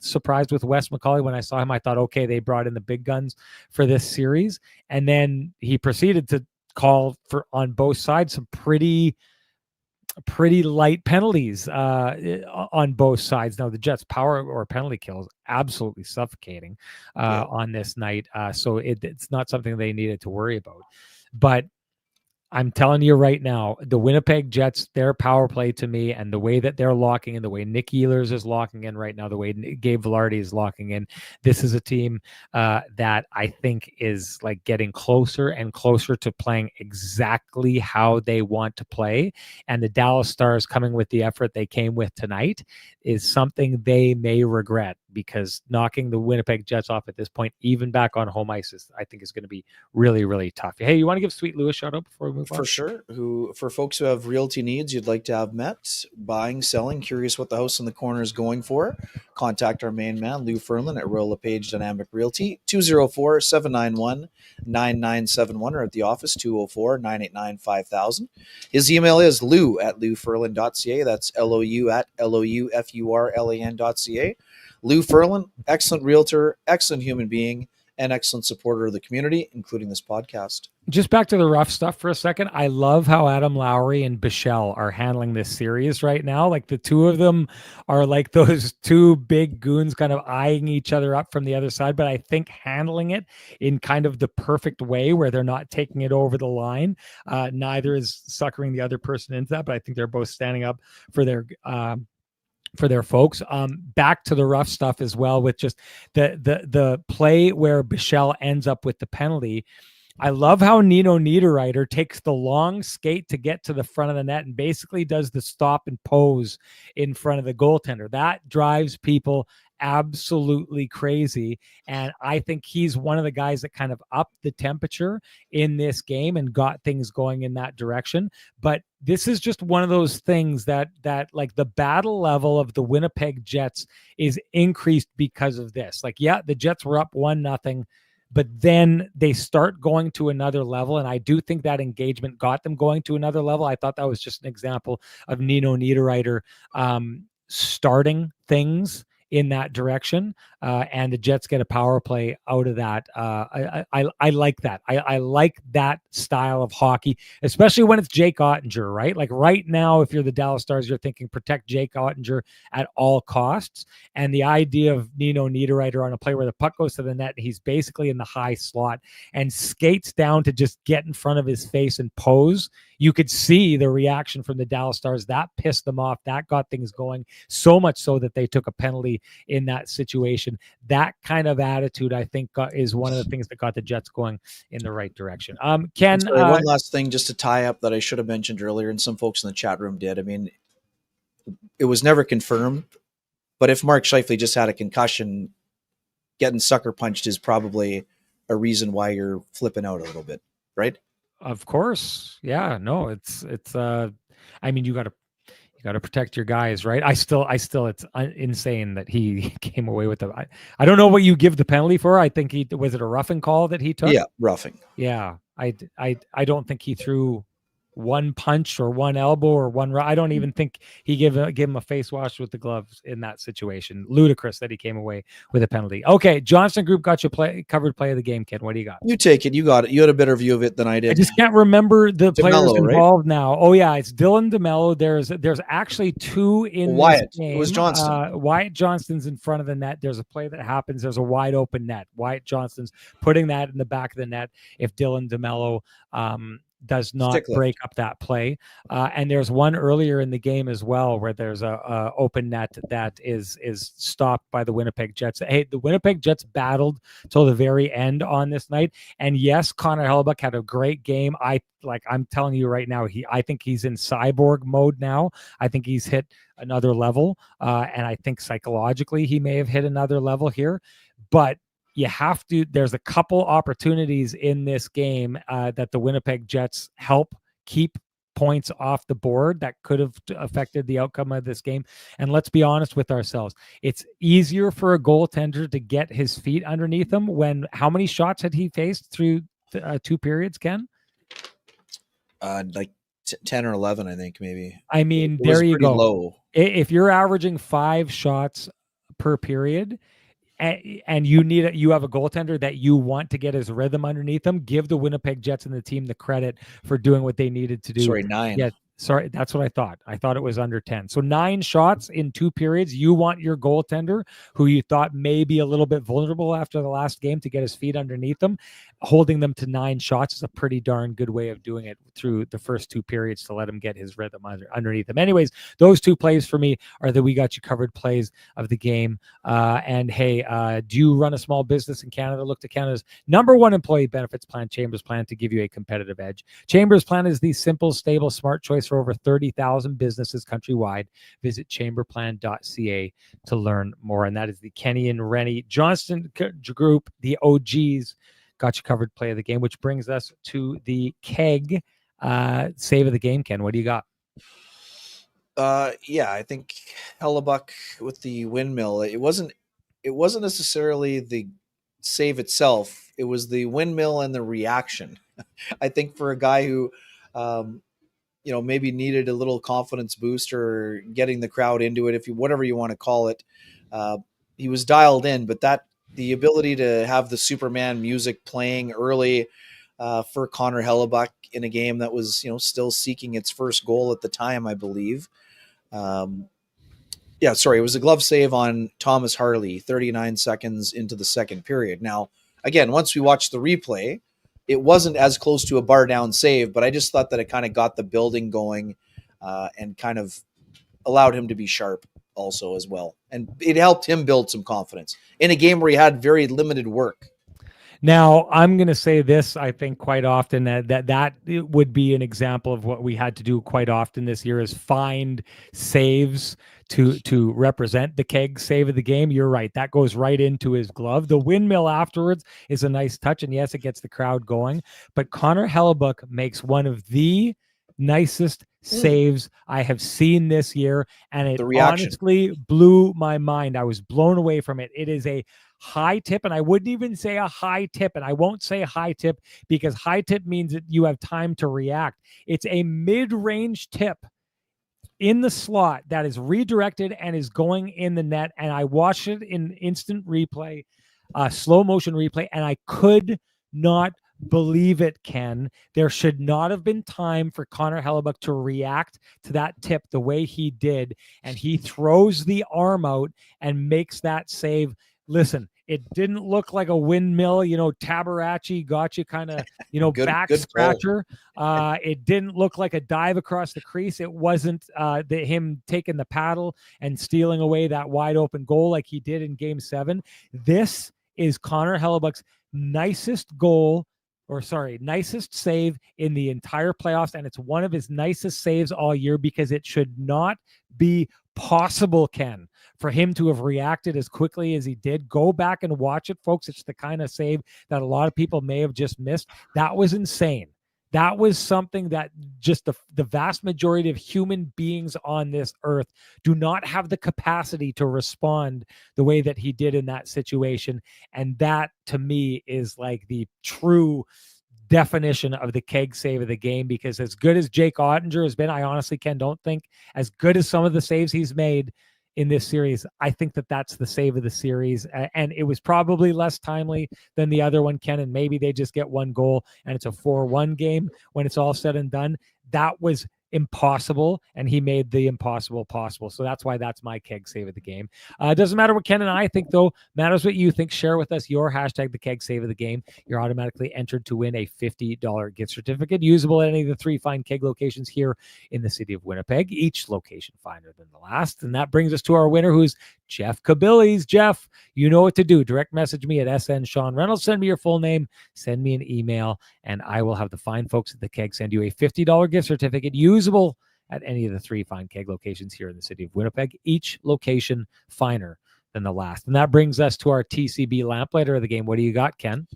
surprised with Wes McCauley when I saw him. I thought, okay, they brought in the big guns for this series. And then he proceeded to call for, on both sides, some pretty light penalties on both sides. Now, the Jets' power or penalty kill is absolutely suffocating on this night. So it's not something they needed to worry about. But I'm telling you right now, the Winnipeg Jets, their power play to me, and the way that they're locking in, the way Nick Ehlers is locking in right now, the way Gabe Vilardi is locking in, this is a team that I think is like getting closer and closer to playing exactly how they want to play. And the Dallas Stars coming with the effort they came with tonight is something they may regret, because knocking the Winnipeg Jets off at this point, even back on home ice, I think is going to be really, really tough. Hey, you want to give Sweet Lou a shout out before we move on? For sure. For folks who have realty needs you'd like to have met, buying, selling, curious what the house in the corner is going for, contact our main man, Lou Ferlin at Royal LePage Dynamic Realty, 204-791-9971, or at the office, 204-989-5000. His email is lou@louferlin.ca. That's LOU@LOUFURLAN.ca. Lou Ferlin, excellent realtor, excellent human being, and excellent supporter of the community, including this podcast. Just back to the rough stuff for a second. I love how Adam Lowry and Bichelle are handling this series right now. Like, the two of them are like those two big goons kind of eyeing each other up from the other side, but I think handling it in kind of the perfect way where they're not taking it over the line. Neither is suckering the other person into that, but I think they're both standing up for their folks. Back to the rough stuff as well, with just the play where Bichelle ends up with the penalty. I love how Nino Niederreiter takes the long skate to get to the front of the net and basically does the stop and pose in front of the goaltender. That drives people absolutely crazy. And I think he's one of the guys that kind of upped the temperature in this game and got things going in that direction. But this is just one of those things that like the battle level of the Winnipeg Jets is increased because of this. Like, yeah, the Jets were up 1-0, but then they start going to another level. And I do think that engagement got them going to another level. I thought that was just an example of Nino Niederreiter starting things in that direction, and the Jets get a power play out of that. I like that. I like that style of hockey, especially when it's Jake Ottinger, right? Like right now, if you're the Dallas Stars, you're thinking protect Jake Ottinger at all costs. And the idea of Nino Niederreiter on a play where the puck goes to the net, he's basically in the high slot and skates down to just get in front of his face and pose. You could see the reaction from the Dallas Stars. That pissed them off. That got things going, so much so that they took a penalty in that situation. That kind of attitude, I think, is one of the things that got the Jets going in the right direction. Ken, one last thing just to tie up that I should have mentioned earlier, and some folks in the chat room did. I mean, it was never confirmed, but if Mark Scheifele just had a concussion, getting sucker punched is probably a reason why you're flipping out a little bit, right? Of course. Yeah, no, it's I mean, you got to protect your guys, right? I still it's insane that he came away with I don't know what you give the penalty for. I think was it a roughing call that he took? Yeah, roughing. Yeah. I don't think he threw one punch or one elbow or one. I don't even think he gave him a face wash with the gloves in that situation. Ludicrous that he came away with a penalty. Okay, Johnson Group got you covered play of the game, Ken. What do you got? You take it. You got it. You had a better view of it than I did. I just can't remember the players involved, right? now. Oh yeah, it's Dylan DeMello. There's actually two in Wyatt. This game. It was Johnston. Wyatt Johnston's in front of the net. There's a play that happens. There's a wide open net. Wyatt Johnston's putting that in the back of the net if Dylan DeMello does not break up that play. And there's one earlier in the game as well where there's a open net that is stopped by the Winnipeg Jets. Hey, the Winnipeg Jets battled till the very end on this night. And yes, Connor Hellebuyck had a great game. I'm telling you right now, I think he's in cyborg mode now. I think he's hit another level. And I think psychologically he may have hit another level here. But you have to, there's a couple opportunities in this game that the Winnipeg Jets help keep points off the board that could have affected the outcome of this game. And let's be honest with ourselves. It's easier for a goaltender to get his feet underneath him when, how many shots had he faced through 2 periods, Ken? Like 10 or 11, I think, maybe. I mean, It there was you pretty go. low. If you're averaging 5 shots per period, and you have a goaltender that you want to get his rhythm underneath him, give the Winnipeg Jets and the team the credit for doing what they needed to do. Sorry, 9. Yeah, sorry, that's what I thought. I thought it was under 10. So 9 shots in 2 periods. You want your goaltender, who you thought may be a little bit vulnerable after the last game, to get his feet underneath them. Holding them to 9 shots is a pretty darn good way of doing it through the first 2 periods to let him get his rhythm underneath him. Anyways, those 2 plays for me are the we got you covered plays of the game. And hey, do you run a small business in Canada? Look to Canada's #1 employee benefits plan, Chambers Plan, to give you a competitive edge. Chambers Plan is the simple, stable, smart choice for over 30,000 businesses countrywide. Visit chamberplan.ca to learn more. And that is the Kenny and Renny Johnston group, the OGs. Got you covered play of the game, which brings us to the keg save of the game. Ken, what do you got? Yeah, I think Hellebuyck with the windmill. It wasn't necessarily the save itself. It was the windmill and the reaction. I think for a guy who, maybe needed a little confidence boost or getting the crowd into it, whatever you want to call it, he was dialed in. But the ability to have the Superman music playing early for Connor Hellebuyck in a game that was, still seeking its first goal at the time, I believe. It was a glove save on Thomas Harley 39 seconds into the second period. Now, again, once we watched the replay, it wasn't as close to a bar down save, but I just thought that it kind of got the building going and kind of allowed him to be sharp also as well. And it helped him build some confidence in a game where he had very limited work. Now, I'm going to say this, I think quite often that would be an example of what we had to do quite often this year, is find saves to represent the keg save of the game. You're right. That goes right into his glove. The windmill afterwards is a nice touch, and yes, it gets the crowd going. But Connor Hellebuyck makes one of the nicest saves I have seen this year, and it honestly blew my mind. I was blown away from it. It is a high tip, and I wouldn't even say a high tip, and I won't say high tip because high tip means that you have time to react. It's a mid-range tip in the slot that is redirected and is going in the net, and I watched it in instant replay, slow motion replay, and I could not believe it, Ken. There should not have been time for Connor Hellebuyck to react to that tip the way he did, and he throws the arm out and makes that save. Listen, it didn't look like a windmill, Tabarachi got you kind of, back scratcher. It didn't look like a dive across the crease. It wasn't him taking the paddle and stealing away that wide open goal like he did in Game 7. This is Connor Hellebuyck's nicest save in the entire playoffs, and it's one of his nicest saves all year because it should not be possible, Ken, for him to have reacted as quickly as he did. Go back and watch it, folks. It's the kind of save that a lot of people may have just missed. That was insane. That was something that just the vast majority of human beings on this earth do not have the capacity to respond the way that he did in that situation. And that, to me, is like the true definition of the keg save of the game, because as good as Jake Ottinger has been, I honestly, Ken, don't think as good as some of the saves he's made in this series. I think that that's the save of the series, and it was probably less timely than the other one, Ken, and maybe they just get one goal and it's a 4-1 game when it's all said and done. That was impossible, and he made the impossible possible. So that's why that's my keg save of the game. It doesn't matter what Ken and I think, though. Matters what you think. Share with us your hashtag the keg save of the game. You're automatically entered to win a $50 gift certificate usable at any of the 3 fine keg locations here in the city of Winnipeg, each location finer than the last. And that brings us to our winner, who's Jeff Kabilis. Jeff, you know what to do. Direct message me at SN Sean Reynolds. Send me your full name. Send me an email, and I will have the fine folks at the keg send you a $50 gift certificate usable at any of the 3 fine keg locations here in the city of Winnipeg, each location finer than the last. And that brings us to our TCB Lamplighter of the game. What do you got, Ken?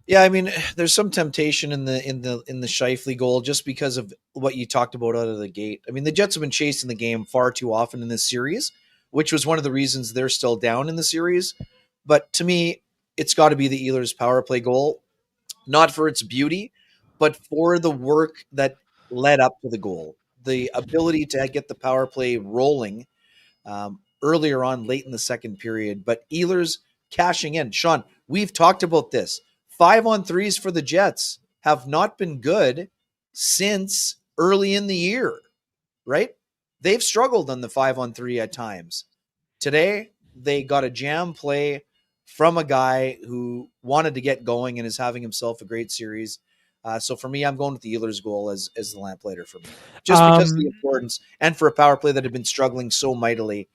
Yeah, I mean, there's some temptation in the Scheifele goal just because of what you talked about out of the gate. I mean, the Jets have been chasing the game far too often in this series, which was one of the reasons they're still down in the series. But to me, it's got to be the Ehlers power play goal, not for its beauty, but for the work that led up to the goal, the ability to get the power play rolling earlier on, late in the second period. But Ehlers cashing in. Sean, we've talked about this. 5-on-3s for the Jets have not been good since early in the year, right? They've struggled on the 5-on-3 at times. Today, they got a jam play from a guy who wanted to get going and is having himself a great series. So for me, I'm going with the Ehlers goal as the lamplighter for me, just because of the importance and for a power play that had been struggling so mightily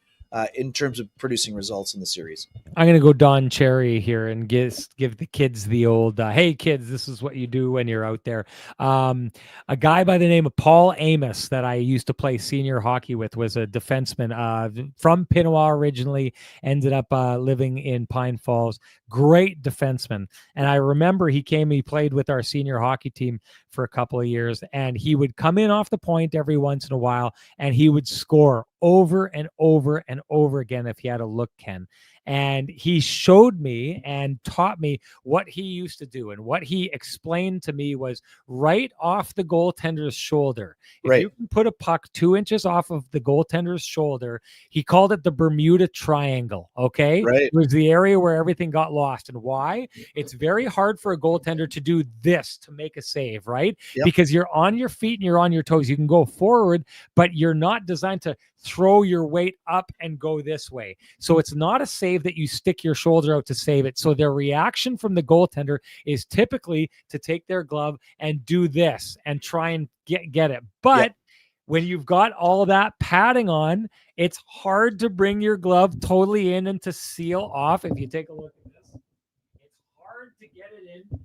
in terms of producing results in the series. I'm going to go Don Cherry here and give the kids the old, hey, kids, this is what you do when you're out there. A guy by the name of Paul Amos that I used to play senior hockey with was a defenseman from Pinawa originally, ended up living in Pine Falls. Great defenseman. And I remember he played with our senior hockey team for a couple of years, and he would come in off the point every once in a while, and he would score over and over and over again if he had a look, Ken. And he showed me and taught me what he used to do. And what he explained to me was right off the goaltender's shoulder. If you can put a puck 2 inches off of the goaltender's shoulder, he called it the Bermuda Triangle. Okay. Right. It was the area where everything got lost. And why? It's very hard for a goaltender to do this to make a save, right? Yep. Because you're on your feet and you're on your toes. You can go forward, but you're not designed to throw your weight up and go this way. So it's not a save that you stick your shoulder out to save it. So their reaction from the goaltender is typically to take their glove and do this and try and get it. But when you've got all that padding on, it's hard to bring your glove totally in and to seal off. If you take a look at this, it's hard to get it in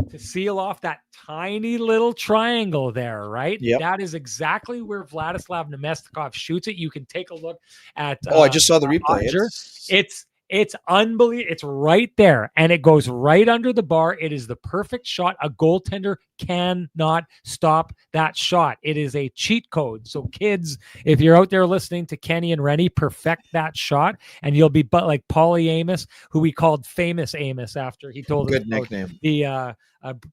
to seal off that tiny little triangle there, right? Yep. That is exactly where Vladislav Nemestikov shoots it. You can take a look at I just saw the replay. It's unbelievable. It's right there, and it goes right under the bar. It is the perfect shot. A goaltender cannot stop that shot. It is a cheat code. So kids, if you're out there listening to Kenny and Renny, perfect that shot, and you'll be like Paulie Amos, who we called Famous Amos after he told us nickname. The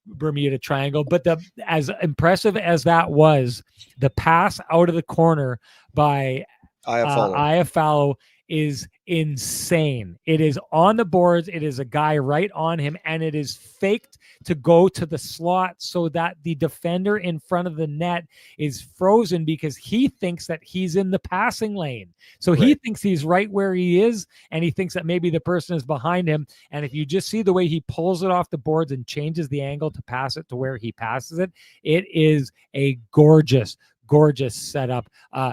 Bermuda Triangle. But as impressive as that was, the pass out of the corner by Iafallo is insane. It is on the boards. It is a guy right on him, and it is faked to go to the slot so that the defender in front of the net is frozen because he thinks that he's in the passing lane. So he thinks he's right where he is, and he thinks that maybe the person is behind him. And if you just see the way he pulls it off the boards and changes the angle to pass it to where he passes it, it is a gorgeous setup.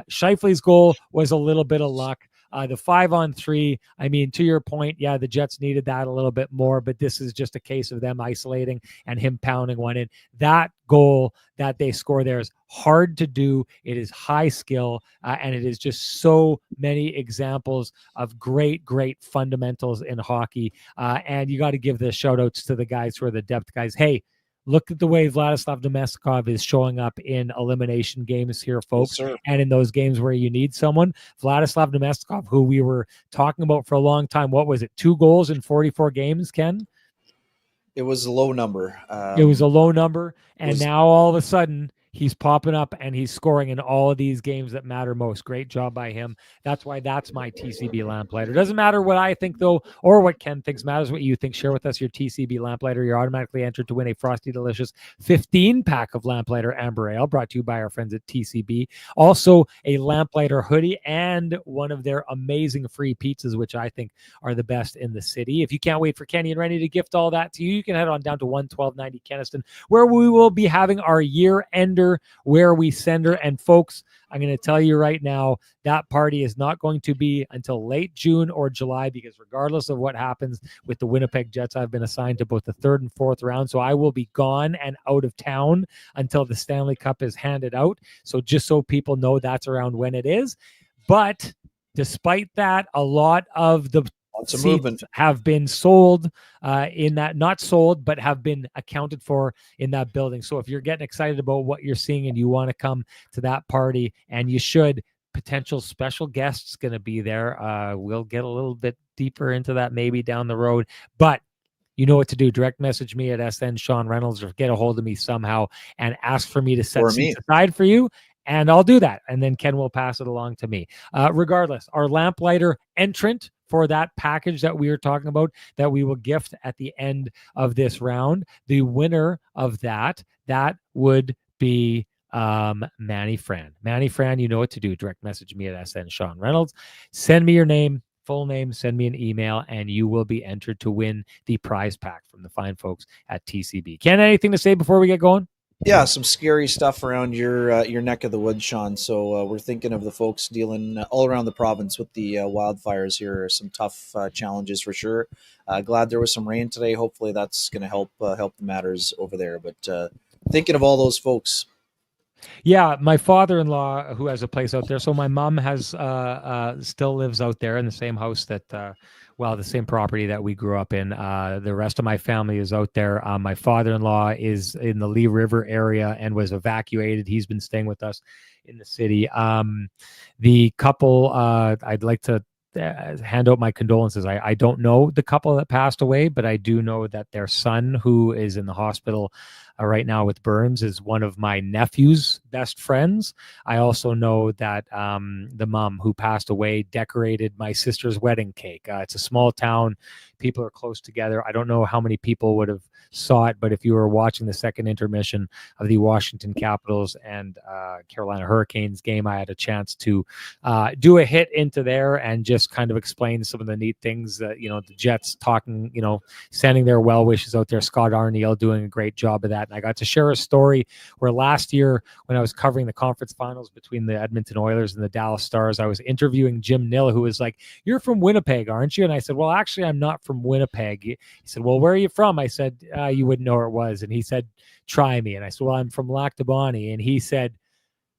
Scheifele's goal was a little bit of luck. The 5-on-3, I mean, to your point, the Jets needed that a little bit more, but this is just a case of them isolating and him pounding one in. That goal that they score there is hard to do. It is high skill, and it is just so many examples of great fundamentals in hockey. And you got to give the shout outs to the guys who are the depth guys. Hey, look at the way Vladislav Nemestikov is showing up in elimination games here, folks. Yes, and in those games where you need someone. Vladislav Nemestikov, who we were talking about for a long time. What was it? 2 goals in 44 games, Ken? It was a low number. It was a low number. And now all of a sudden, he's popping up and he's scoring in all of these games that matter most. Great job by him. That's why that's my TCB Lamplighter. Doesn't matter what I think, though, or what Ken thinks. Matters what you think. Share with us your TCB Lamplighter. You're automatically entered to win a Frosty Delicious 15-pack of Lamplighter Amber Ale, brought to you by our friends at TCB. Also, a Lamplighter hoodie and one of their amazing free pizzas, which I think are the best in the city. If you can't wait for Kenny and Renny to gift all that to you, you can head on down to 11290 Kenniston, where we will be having our year-ender Where We Send Her. And folks, I'm going to tell you right now, that party is not going to be until late June or July, because regardless of what happens with the Winnipeg Jets, I've been assigned to both the 3rd and 4th round. So I will be gone and out of town until the Stanley Cup is handed out. So just so people know, that's around when it is. But Despite that, a lot of the seats have been sold not sold, but have been accounted for in that building. So if you're getting excited about what you're seeing and you want to come to that party, and you should, potential special guests going to be there. We'll get a little bit deeper into that maybe down the road, but you know what to do. Direct message me at SN Sean Reynolds, or get a hold of me somehow and ask for me to set seats aside for you. And I'll do that. And then Ken will pass it along to me. Regardless, our Lamplighter entrant for that package that we were talking about, that we will gift at the end of this round, the winner of that would be Manny Fran. Manny Fran, you know what to do. Direct message me at SN Sean Reynolds. Send me your name, full name, send me an email, and you will be entered to win the prize pack from the fine folks at TCB. Ken, anything to say before we get going? Yeah, some scary stuff around your neck of the woods, Sean. So we're thinking of the folks dealing all around the province with the wildfires here. Some tough challenges for sure. Glad there was some rain today. Hopefully that's going to help the matters over there. But thinking of all those folks. Yeah, my father-in-law, who has a place out there. So my mom has still lives out there in the same house that, the same property that we grew up in. The rest of my family is out there. My father-in-law is in the Lee River area and was evacuated. He's been staying with us in the city. The couple, I'd like to hand out my condolences. I don't know the couple that passed away, but I do know that their son, who is in the hospital right now with burns, is one of my nephew's best friends. I also know that the mom who passed away decorated my sister's wedding cake. It's a small town. People are close together. I don't know how many people would have saw it, but if you were watching the second intermission of the Washington Capitals and Carolina Hurricanes game, I had a chance to do a hit into there and just kind of explain some of the neat things that, the Jets talking, sending their well wishes out there. Scott Arniel doing a great job of that. And I got to share a story where last year when I was covering the conference finals between the Edmonton Oilers and the Dallas Stars, I was interviewing Jim Nill, who was like, "You're from Winnipeg, aren't you?" And I said, "Well, actually, I'm not from Winnipeg." He said, "Well, where are you from?" I said, "You wouldn't know where it was." And he said, "Try me." And I said, "Well, I'm from Lac du Bonnet." And he said,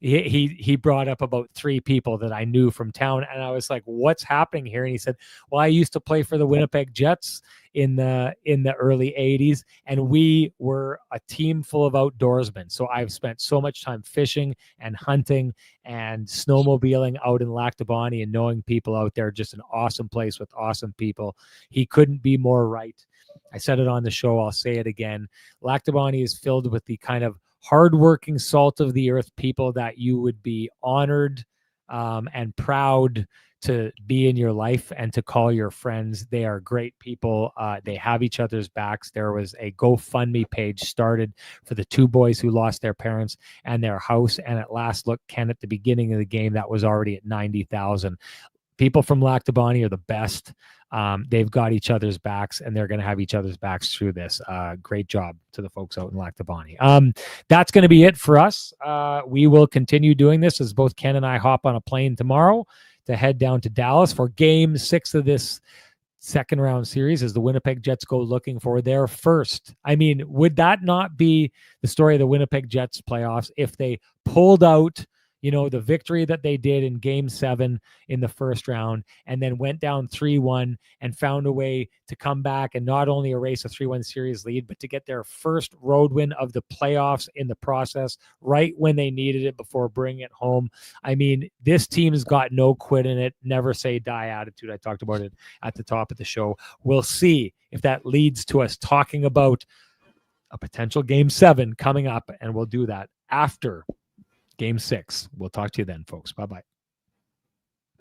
he brought up about 3 people that I knew from town. And I was like, "What's happening here?" And he said, "Well, I used to play for the Winnipeg Jets in the early 80s. And we were a team full of outdoorsmen. So I've spent so much time fishing and hunting and snowmobiling out in Lac du Bonnet and knowing people out there. Just an awesome place with awesome people." He couldn't be more right. I said it on the show. I'll say it again. Lac du Bonnet is filled with the kind of hardworking, salt of the earth people that you would be honored and proud to be in your life and to call your friends. They are great people. They have each other's backs. There was a GoFundMe page started for the 2 boys who lost their parents and their house. And at last look, Ken, at the beginning of the game, that was already at 90,000. People from Lac du Bonnet are the best. They've got each other's backs, and they're going to have each other's backs through this. Great job to the folks out in Lac du Bonnet. That's going to be it for us. We will continue doing this as both Ken and I hop on a plane tomorrow to head down to Dallas for Game 6 of this second round series as the Winnipeg Jets go looking for their first. I mean, would that not be the story of the Winnipeg Jets playoffs if they pulled out the victory that they did in Game 7 in the first round and then went down 3-1 and found a way to come back and not only erase a 3-1 series lead, but to get their first road win of the playoffs in the process right when they needed it before bringing it home. I mean, this team's got no quit in it, never say die attitude. I talked about it at the top of the show. We'll see if that leads to us talking about a potential Game 7 coming up, and we'll do that after Game 6. We'll talk to you then, folks. Bye-bye.